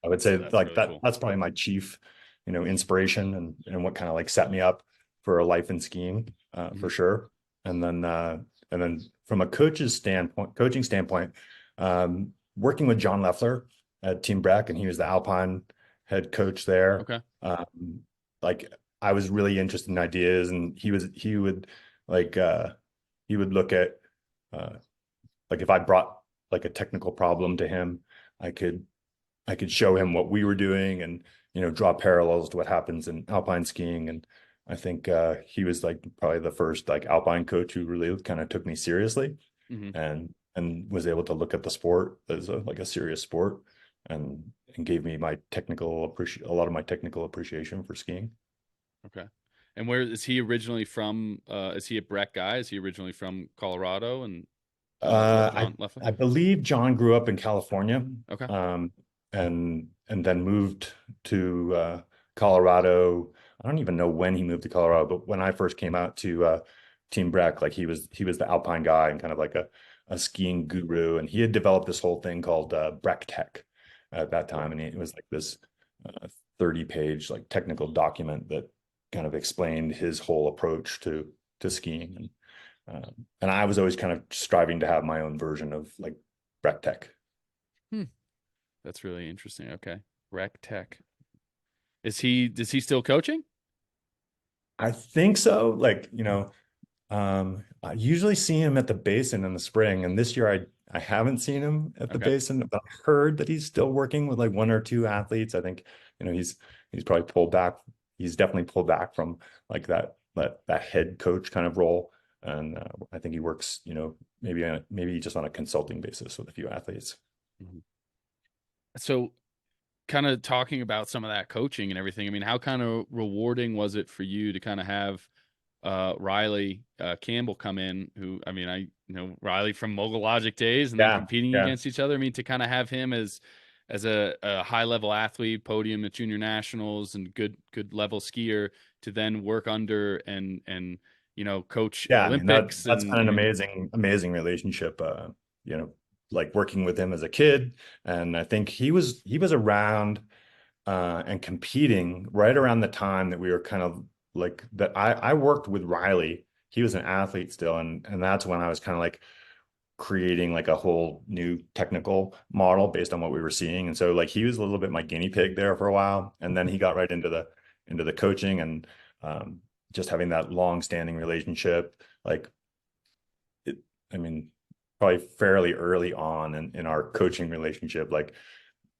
I would say That's like really cool. that's probably my chief, inspiration and what kind of like set me up for a life in skiing, Mhm. for sure. And then from a coaching standpoint, working with John Leffler at Team Breck, and he was the Alpine head coach there. Okay. Like I was really interested in ideas, and like he would look at, uh, like if I brought like a technical problem to him, I could I could show him what we were doing and, draw parallels to what happens in alpine skiing. And I think he was like probably the first like alpine coach who really kind of took me seriously Hmm. and was able to look at the sport as like a serious sport and gave me a lot of my technical appreciation for skiing. Okay. And where is he originally from? Is he a Breck guy? Is he originally from Colorado and I John Leffler? I believe John grew up in California, Okay. um, and then moved to Colorado. I don't even know when he moved to Colorado, but when I first came out to Team Breck, like he was the Alpine guy and kind of like a skiing guru, and he had developed this whole thing called Breck Tech at that Cool. time, and it was like this 30-page like technical document that kind of explained his whole approach to skiing. And I was always kind of striving to have my own version of like Breck Tech. Hmm. That's really interesting. Okay. Breck Tech. Is he still coaching? I think so. Like, I usually see him at the basin in the spring, and this year I haven't seen him at the Okay. basin, but I heard that he's still working with like one or two athletes. I think, he's probably pulled back. He's definitely pulled back from like that head coach kind of role. And I think he works, maybe just on a consulting basis with a few athletes. Mhm. So kind of talking about some of that coaching and everything. I mean, how kind of rewarding was it for you to kind of have Riley Campbell come in, who, I mean, I know Riley from Mogul Logic days and then Yeah, competing yeah. against each other. I mean, to kind of have him as a high level athlete, podium at junior nationals and good level skier to then work under and coach Yeah, I mean Olympics. that's And been I an mean, amazing relationship. You know, like working with him as a kid, and I think he was around and competing right around the time that we were kind of like that. I worked with Riley. He was an athlete still, and that's when I was kind of like creating like a whole new technical model based on what we were seeing. And so like he was a little bit my guinea pig there for a while, and then he got right into the coaching and um, just having that long standing relationship. Like it, I mean, probably fairly early on in our coaching relationship, like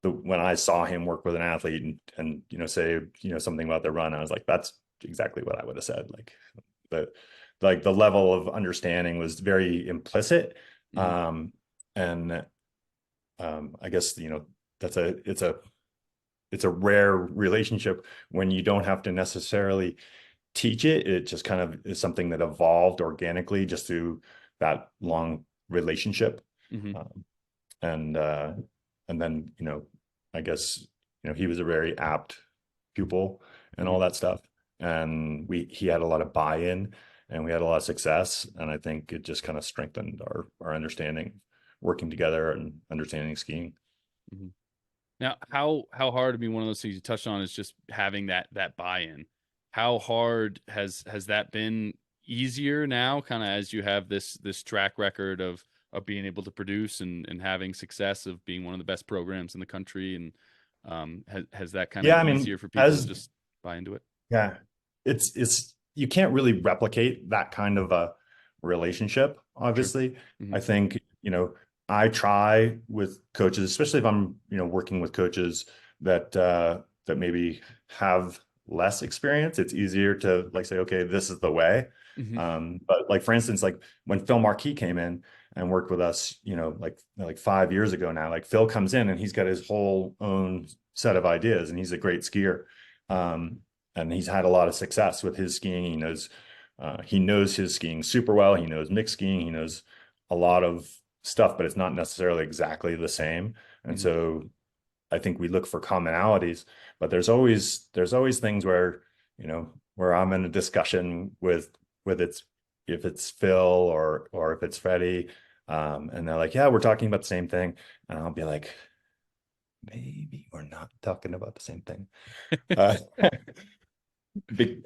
when I saw him work with an athlete and say something about their run, I was like, that's exactly what I would have said. The the level of understanding was very implicit, mhm, um, and I guess that's a it's a rare relationship when you don't have to necessarily teach it. It just kind of is something that evolved organically just through that long relationship. mhm, Um, and and then I guess he was a very apt pupil and mhm, all that stuff. And he had a lot of buy-in and we had a lot of success. And I think it just kind of strengthened our understanding, working together and understanding skiing. mhm. Now, how hard, I mean, one of those things you touched on is just having that buy-in. How hard has that been easier now, kind of as you have this track record of being able to produce and having success of being one of the best programs in the country, and has that kind of Yeah, I mean, easier for people to as just buy into it? yeah, it's you can't really replicate that kind of a relationship, True. obviously. Hmm. I think, I try with coaches, especially if I'm, working with coaches that maybe have less experience, it's easier to like say, okay, this is the way. Hmm. But like for instance, like when Phil Marquis came in and worked with us, like 5 years ago now, like Phil comes in and he's got his whole own set of ideas and he's a great skier. Um, and he's had a lot of success with his skiing. He knows his skiing super well. He knows mixed skiing. He knows a lot of stuff, but it's not necessarily exactly the same. And Hmm. so I think we look for commonalities, but there's always things where I'm in a discussion with with its if it's Phil or if it's Freddie. And they're like, yeah, we're talking about the same thing. And I'll be like, maybe we're not talking about the same thing. Uh,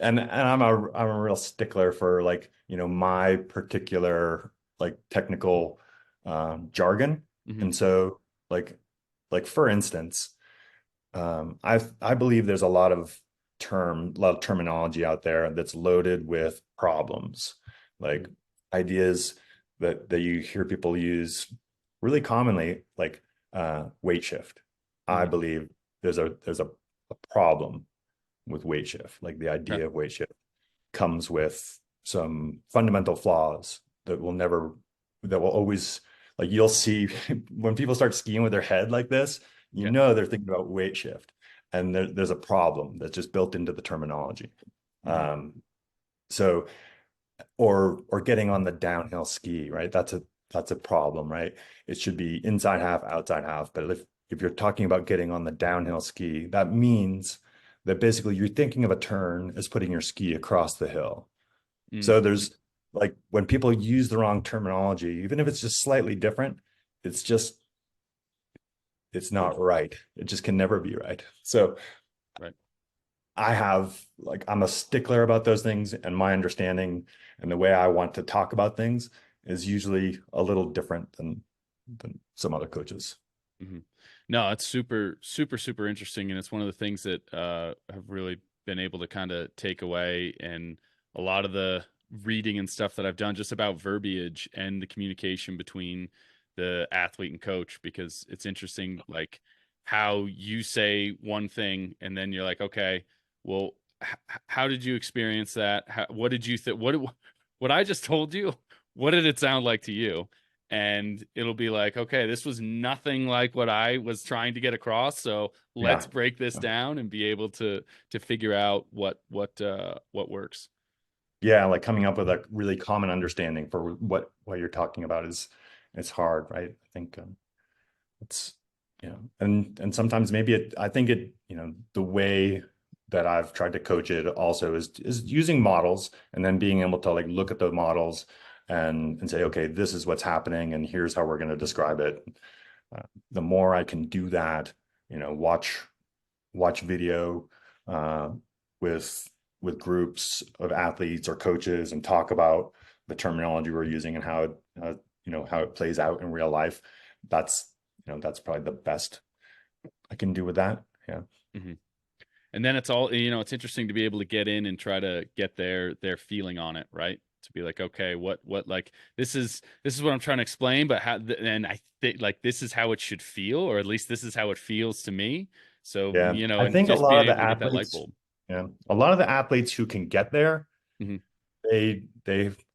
and I'm a real stickler for like, my particular like technical jargon. Hmm. And so like for instance, I believe there's a lot of terminology out there that's loaded with problems, like ideas that you hear people use really commonly, like weight shift. I Hmm. believe there's a problem with weight shift. Like the Okay. idea of weight shift comes with some fundamental flaws that will always, like you'll see when people start skiing with their head like this, Okay. they're thinking about weight shift. And there's a problem that's just built into the terminology. Hmm. Um, so or getting on the downhill ski, right? That's a problem, right? It should be inside half, outside half. But if you're talking about getting on the downhill ski, that means that basically you're thinking of a turn as putting your ski across the hill. So Mm-hmm. there's like when people use the wrong terminology, even if it's just slightly different, it's just it's not right. It just can never be right. So Right. I'm a stickler about those things, and my understanding and the way I want to talk about things is usually a little different than some other coaches. Hmm. No, it's super, super, super interesting, and it's one of the things that have really been able to kind of take away, and a lot of the reading and stuff that I've done just about verbiage and the communication between the athlete and coach, because it's interesting, like how you say one thing and then you're like, okay, well, how did you experience that? What did you think? What I just told you? What did it sound like to you? And it'll be like, okay, this was nothing like what I was trying to get across, so let's Yeah. break this down and be able to figure out what works. Yeah, like coming up with a really common understanding for what you're talking about is it's hard, right? I think it's and sometimes maybe I think the way that I've tried to coach it also is using models and then being able to like look at the models and say, okay, this is what's happening and here's how we're going to describe it. The more I can do that, watch video uh, with groups of athletes or coaches and talk about the terminology we're using and how it plays out in real life. That's that's probably the best I can do with that. Yeah. Hmm. And then it's all, it's interesting to be able to get in and try to get their feeling on it, right? To be like, okay, what like this is what I'm trying to explain, but and I think like this is how it should feel, or at least this is how it feels to me. So, Yeah. I and think just being able to get that light bulb. a lot of the athletes who can get there, Hmm. they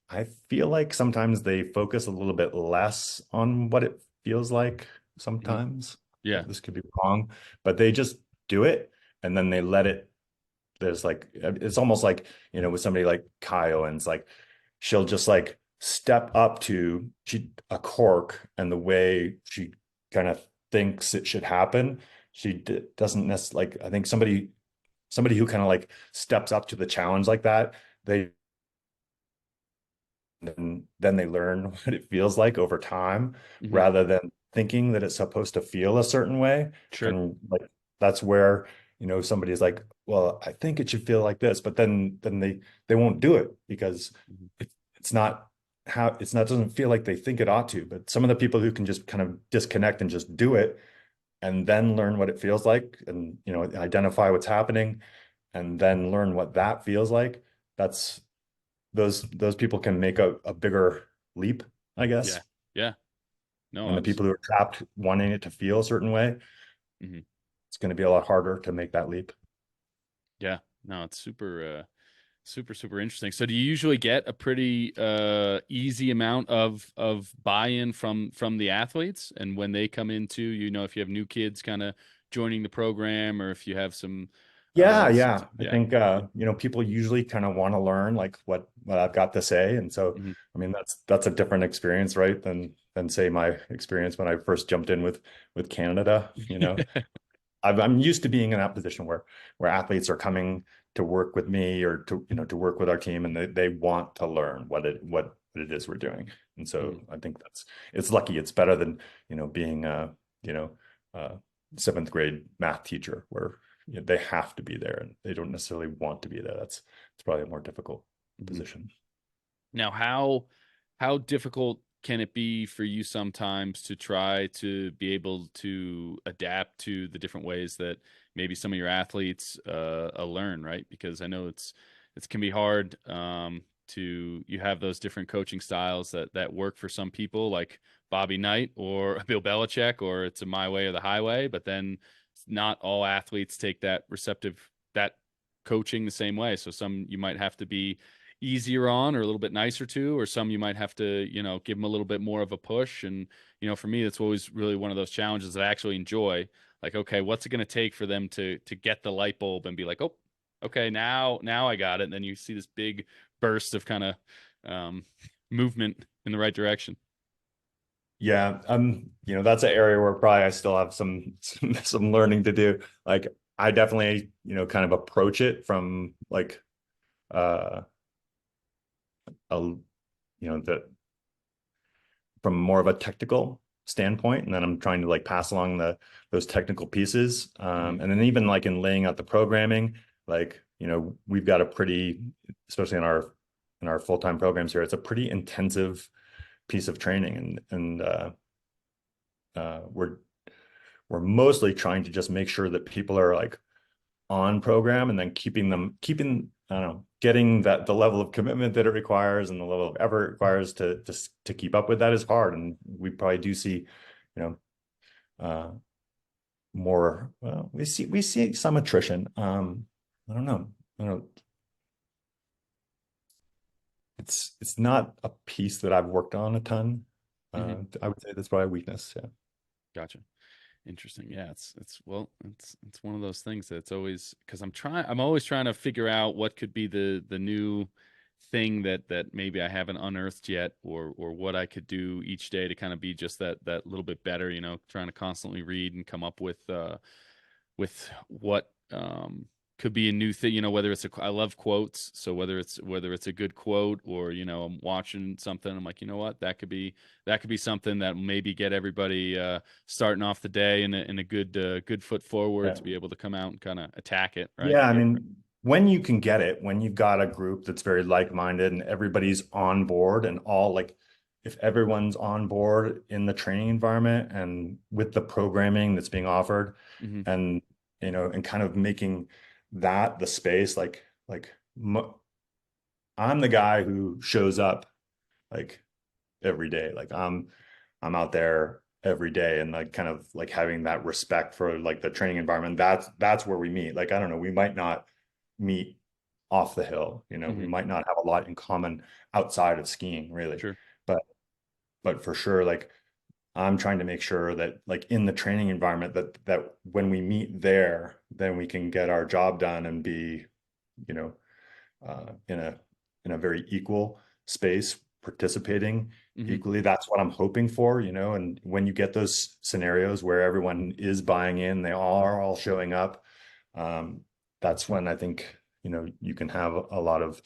I feel like sometimes they focus a little bit less on what it feels like Hmm. sometimes. Yeah. This could be wrong, but they just do it and then they let it. There's like it's almost like, with somebody like Kyle, and it's like she'll just like step up to a cork, and the way she kind of thinks it should happen, doesn't necessarily like, I think somebody who kind of like steps up to the challenge like that, they then they learn what it feels like over time Hmm. rather than thinking that it's supposed to feel a certain way. Sure. And like that's where, somebody's like, well, I think it should feel like this, but then they won't do it because Hmm. it's not doesn't feel like they think it ought to. But some of the people who can just kind of disconnect and just do it and then learn what it feels like and identify what's happening and then learn what that feels like, that's those people can make a bigger leap, I guess. Yeah. Yeah. No, And the people who are absolutely. trapped wanting it to feel a certain way, Hmm. it's going to be a lot harder to make that leap. Yeah. No, it's super super, super interesting. So do you usually get a pretty easy amount of buy-in from the athletes? And when they come into, if you have new kids kind of joining the program, or if you have some Yeah, some, yeah. I yeah. think people usually kind of want to learn like what I've got to say. And so Hmm. I mean that's a different experience, right? Than say my experience when I first jumped in with Canada. I'm used to being in that position where athletes are coming to work with me or to, to work with our team, and they want to learn what it is we're doing. And so Mhm. I think it's lucky. It's better than, being you know, a seventh grade math teacher where they have to be there and they don't necessarily want to be there. It's probably a more difficult Mhm. position. Now, how difficult can it be for you sometimes to try to be able to adapt to the different ways that maybe some of your athletes learn, right? Because I know it can be hard to you have those different coaching styles that work for some people, like Bobby Knight or Bill Belichick, or it's a my way or the highway. But then not all athletes take that coaching the same way. So some you might have to be easier on or a little bit nicer to, or some you might have to, give them a little bit more of a push. And, for me, that's always really one of those challenges that I actually enjoy. Like, okay, what's it going to take for them to get the light bulb and be like, oh, okay, now I got it. And then you see this big burst of kind of um, movement in the right direction. Yeah, that's an area where probably I still have some learning to do. Like I definitely, kind of approach it from like uh a the from more of a technical standpoint, and then I'm trying to like pass along those technical pieces. Hmm. And then even like in laying out the programming, like, we've got a pretty, especially in our full-time programs here, it's a pretty intensive piece of training, and we're mostly trying to just make sure that people are like on program, and then keeping I don't know, getting the level of commitment that it requires and the level of effort it requires to keep up with that is hard. And we probably do see, you know, uh, more. Well, we see some attrition. I don't know. I don't know. It's not a piece that I've worked on a ton. Hmm. I would say that's probably a weakness. Yeah. Gotcha. Interesting. Yeah, it's one of those things that's always because I'm always trying to figure out what could be the new thing that maybe I haven't unearthed yet, or what I could do each day to kind of be just that little bit better, trying to constantly read and come up with what could be a new thing, whether I love quotes, so whether it's a good quote, or I'm watching something, I'm like, what, that could be something that maybe get everybody starting off the day in a good foot forward Yeah. to be able to come out and kind of attack it, right? Yeah, I mean, when you can get it, when you've got a group that's very like-minded and everybody's on board and all like if everyone's on board in the training environment and with the programming that's being offered Hmm. and and kind of making that the space like I'm the guy who shows up like every day. Like I'm out there every day and like kind of like having that respect for like the training environment. That's where we meet. Like I don't know, we might not meet off the hill, we Hmm. might not have a lot in common outside of skiing, really. Sure. But for sure, like I'm trying to make sure that like in the training environment that when we meet there, then we can get our job done and be, you know, in a very equal space, participating Hmm. equally. That's what I'm hoping for, and when you get those scenarios where everyone is buying in, they are all showing up, um, that's when I think, you can have uh, a lot of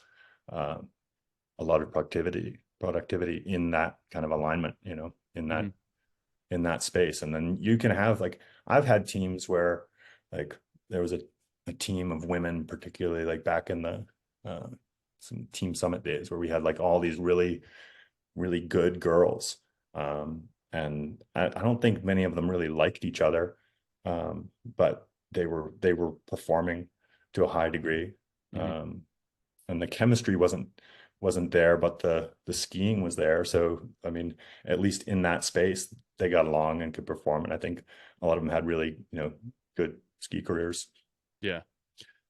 productivity in that kind of alignment, in Hmm. that space. And then you can have like I've had teams where like there was a team of women, particularly like back in the uh, some team summit days where we had like all these really, really good girls. And I don't think many of them really liked each other. But they were performing to a high degree. Hmm. Um, and the chemistry wasn't there, but the skiing was there. So I mean, at least in that space, they got along and could perform. And I think a lot of them had really, good ski careers. Yeah.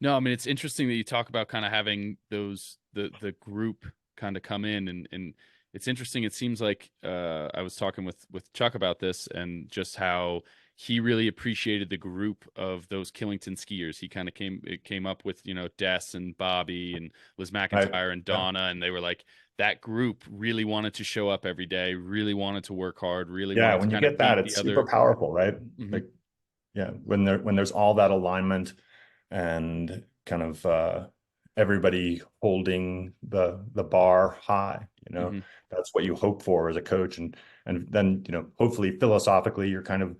No, I mean, it's interesting that you talk about kind of having the group kind of come in, and it's interesting. It seems like I was talking with Chuck about this, and just how he really appreciated the group of those Killington skiers. He kind of came up with, Des and Bobby and Liz I McIntyre and yeah. Donna, and they were like, that group really wanted to show up every day, really wanted to work hard, really Yeah, wanted to when you kind of get that, beat the it's super other. powerful, right? Mhm. Like yeah, when there's all that alignment and kind of everybody holding the bar high, Hmm. that's what you hope for as a coach. And then, hopefully philosophically you're kind of,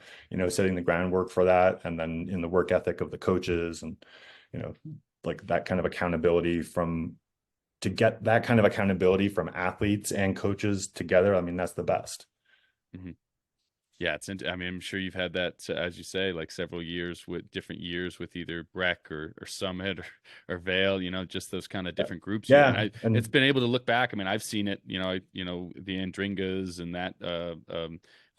setting the groundwork for that. And then in the work ethic of the coaches and, you know, like that kind of accountability from to get that kind of accountability from athletes and coaches together. I mean, that's the best. Hmm. Yeah, I mean, I'm sure you've had that, as you say, like several years with different years with either Breck or Summit or Vale, just those kind of Yeah. different groups. And Yeah. it's And been able to look back. I mean, I've seen it, the Andringas and that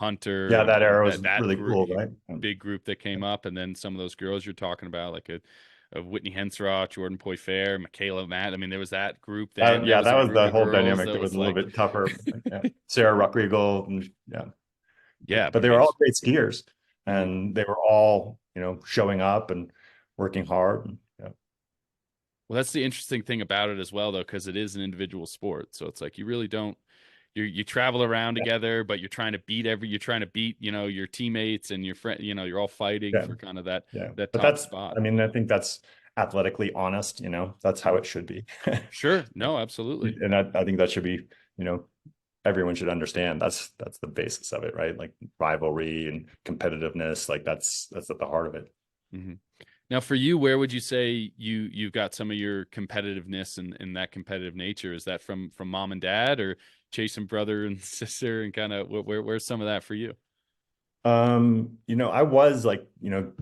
Hunter yeah, and that era was that really group, cool, right? big group that came up, and then some of those girls you're talking about, like a Whitney Hensroth, Jordan Poifair, Michaela Matt. I mean, there was that group. Then there Yeah, was that a was group the of whole girls dynamic that that was was a little like, bit tougher. Yeah. Sarah Ruckriegel, and yeah, yeah, but I they were mean, all great skiers, mhm. and they were all, showing up and working hard. And, yeah, Well, that's the interesting thing about it as well, though, because it is an individual sport. So it's like you really don't you travel around together, but you're trying to beat, your teammates and your friend, you're all fighting yeah, for kind of that yeah. that But top that's, spot. I mean, I think that's athletically honest. That's how Mhm. it should be. Sure. No, absolutely. And I think that should be, you know, everyone should understand that's the basis of it, right? Like rivalry and competitiveness, like that's at the heart of it. Hmm. Now, for you, where would you say you've got some of your competitiveness and that competitive nature? Is that from mom and dad, or chasing brother and sister, and kind of where's some of that for you? I was like,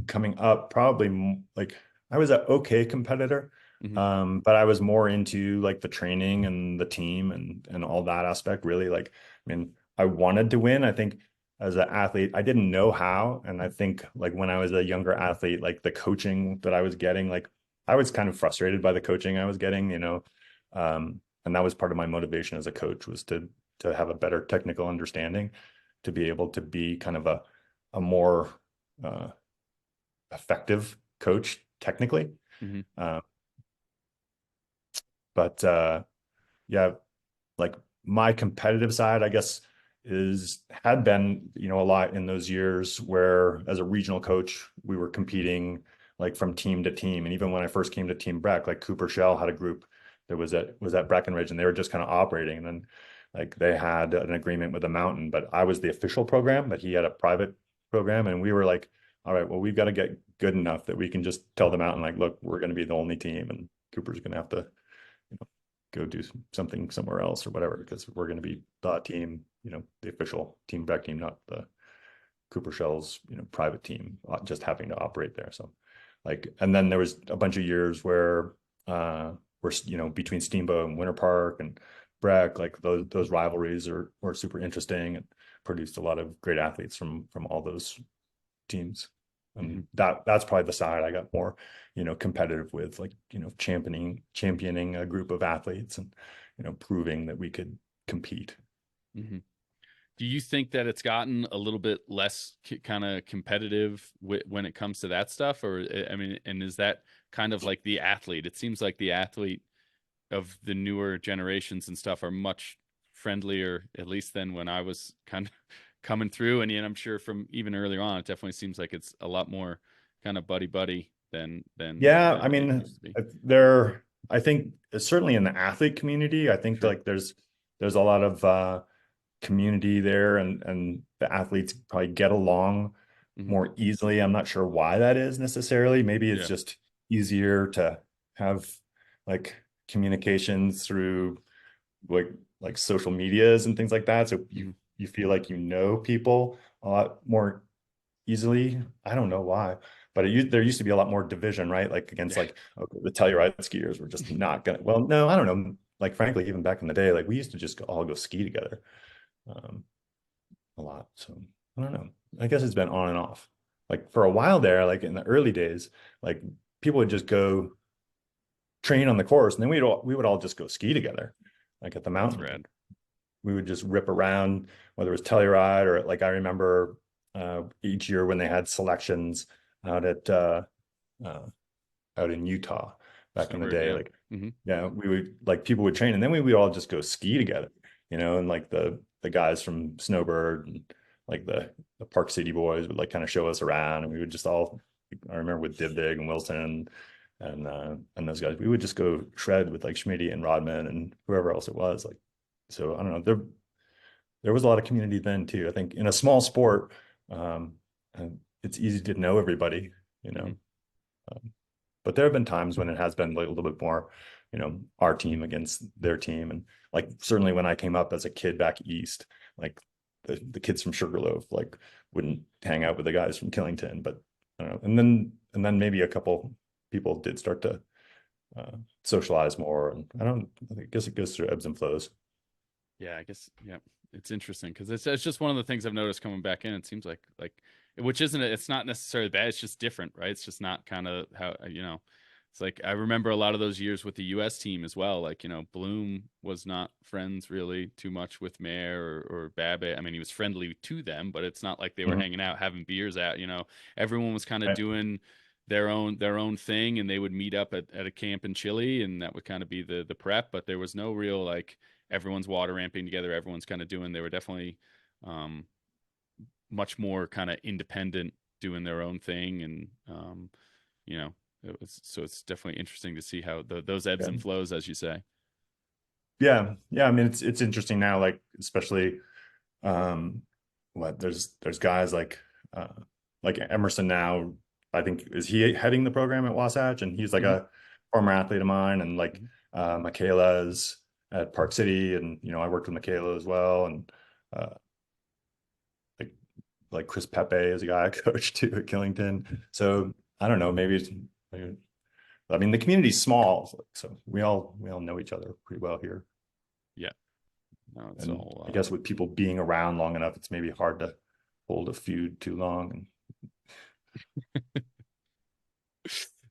coming up probably like I was an okay competitor. Hmm. But I was more into like the training and the team and all that aspect really. Like, I mean, I wanted to win. I think as an athlete, I didn't know how. And I think like when I was a younger athlete, like the coaching that I was getting, like I was kind of frustrated by the coaching I was getting, and that was part of my motivation as a coach was to have a better technical understanding, to be able to be kind of a more uh, effective coach technically. Hmm. Uh, but yeah, like my competitive side, I guess, is had been, a lot in those years where as a regional coach, we were competing like from team to team. And even when I first came to Team Breck, like Cooper Shell had a group that was at Breckenridge, and they were just kind of operating. And then like they had an agreement with the mountain, but I was the official program, but he had a private program. And we were like, all right, well, we've got to get good enough that we can just tell the mountain, like, look, we're going to be the only team, and Cooper's going to have to go do something somewhere else or whatever, because we're going to be the team, the official Team Breck team, not the Cooper Shell's, private team, just having to operate there. So like, and then there was a bunch of years where between Steamboat and Winter Park and Breck, like those rivalries were super interesting and produced a lot of great athletes from all those teams. Hmm. And that's probably the side I got more, competitive with, like, championing a group of athletes and, proving that we could compete. Hmm. Do you think that it's gotten a little bit less kind of competitive when it comes to that stuff? Or, I mean, and is that kind of like the athlete? It seems like the athlete of the newer generations and stuff are much friendlier, at least than when I was kind of coming through. And I'm sure from even earlier on, it definitely seems like it's a lot more kind of buddy buddy Yeah, than I it mean, used to be. I think certainly in the athlete community, I think Sure. like there's a lot of community there, and the athletes probably get along Hmm. more easily. I'm not sure why that is necessarily. Maybe it's Yeah. just easier to have like communications through like social medias and things like that. So you Hmm. you feel like people a lot more easily. I don't know why, but there used to be a lot more division, right? Like against Yeah. like, okay, the Telluride skiers were just not gonna. Well, no, I don't know. Like frankly, even back in the day, like we used to just all go ski together um, a lot. So I don't know. I guess it's been on and off. Like for a while there, like in the early days, like people would just go train on the course, and then we would all just go ski together, like at the That's mountain. rad. We would just rip around, whether it was Telluride or like I remember each year when they had selections out at uh, out in Utah back in the Snowbird. day. Yeah. Like, Hmm. yeah, we would like people would train, and then we would all just go ski together, and like the guys from Snowbird and like the Park City boys would like kind of show us around, and we would just all, I remember with Divdig and Wilson and those guys, we would just go shred with like Schmitty and Rodman and whoever else it was. Like, so I don't know, there was a lot of community then too. I think in a small sport, and it's easy to know everybody, you know. Mhm. But there have been times when it has been like a little bit more, our team against their team. And like certainly when I came up as a kid back east, like the kids from Sugarloaf like wouldn't hang out with the guys from Killington. But I don't know. And then maybe a couple people did start to socialize more. And I guess it goes through ebbs and flows. Yeah, I guess. Yeah, it's interesting because it's just one of the things I've noticed coming back in. It seems like which isn't it? It's not necessarily bad. It's just different, right? It's just not kind of how It's like I remember a lot of those years with the U.S. team as well. Like Bloom was not friends really too much with Mayer or Babbitt. I mean, he was friendly to them, but it's not like they were Mhm. hanging out having beers out. Everyone was kind of Right. doing their own thing, and they would meet up at a camp in Chile, and that would kind of be the prep. But there was no real like everyone's water ramping together. Everyone's kind of doing. They were definitely um, much more kind of independent, doing their own thing, and you know, so it's definitely interesting to see how those ebbs Yeah. and flows, as you say. Yeah. Yeah. I mean, it's interesting now, like especially um what there's guys like Emerson now, I think, is he heading the program at Wasatch, and he's like Mm-hmm. a former athlete of mine. And like Mm-hmm. Michaela's at Park City, and I worked with Michaela as well. And uh like Chris Pepe is a guy I coached too at Killington. So I don't know, maybe I mean the community's small, so we all know each other pretty well here. Yeah, no, it's And all I guess with people being around long enough, it's maybe hard to hold a feud too long.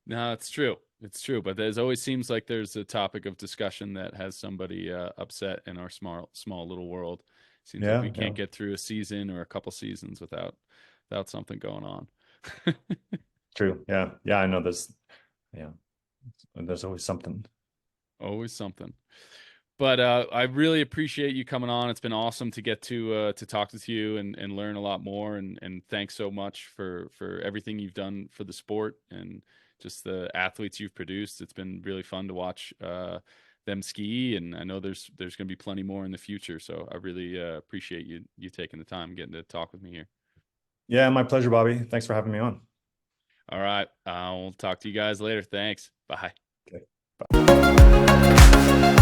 no, it's true. It's true, but there's always seems like there's a topic of discussion that has somebody upset in our small little world. Seems like we Yeah, can't yeah, get through a season or a couple seasons without something going on. true. Yeah, yeah. I know yeah, there's always something. Always something. But I really appreciate you coming on. It's been awesome to get to talk with you and learn a lot more. And thanks so much for everything you've done for the sport and just the athletes you've produced. It's been really fun to watch them ski, and I know there's going to be plenty more in the future. So I really appreciate you taking the time and getting to talk with me here. Yeah, my pleasure, Bobby. Thanks for having me on. All right, I'll talk to you guys later. Thanks. Bye. Okay. Bye.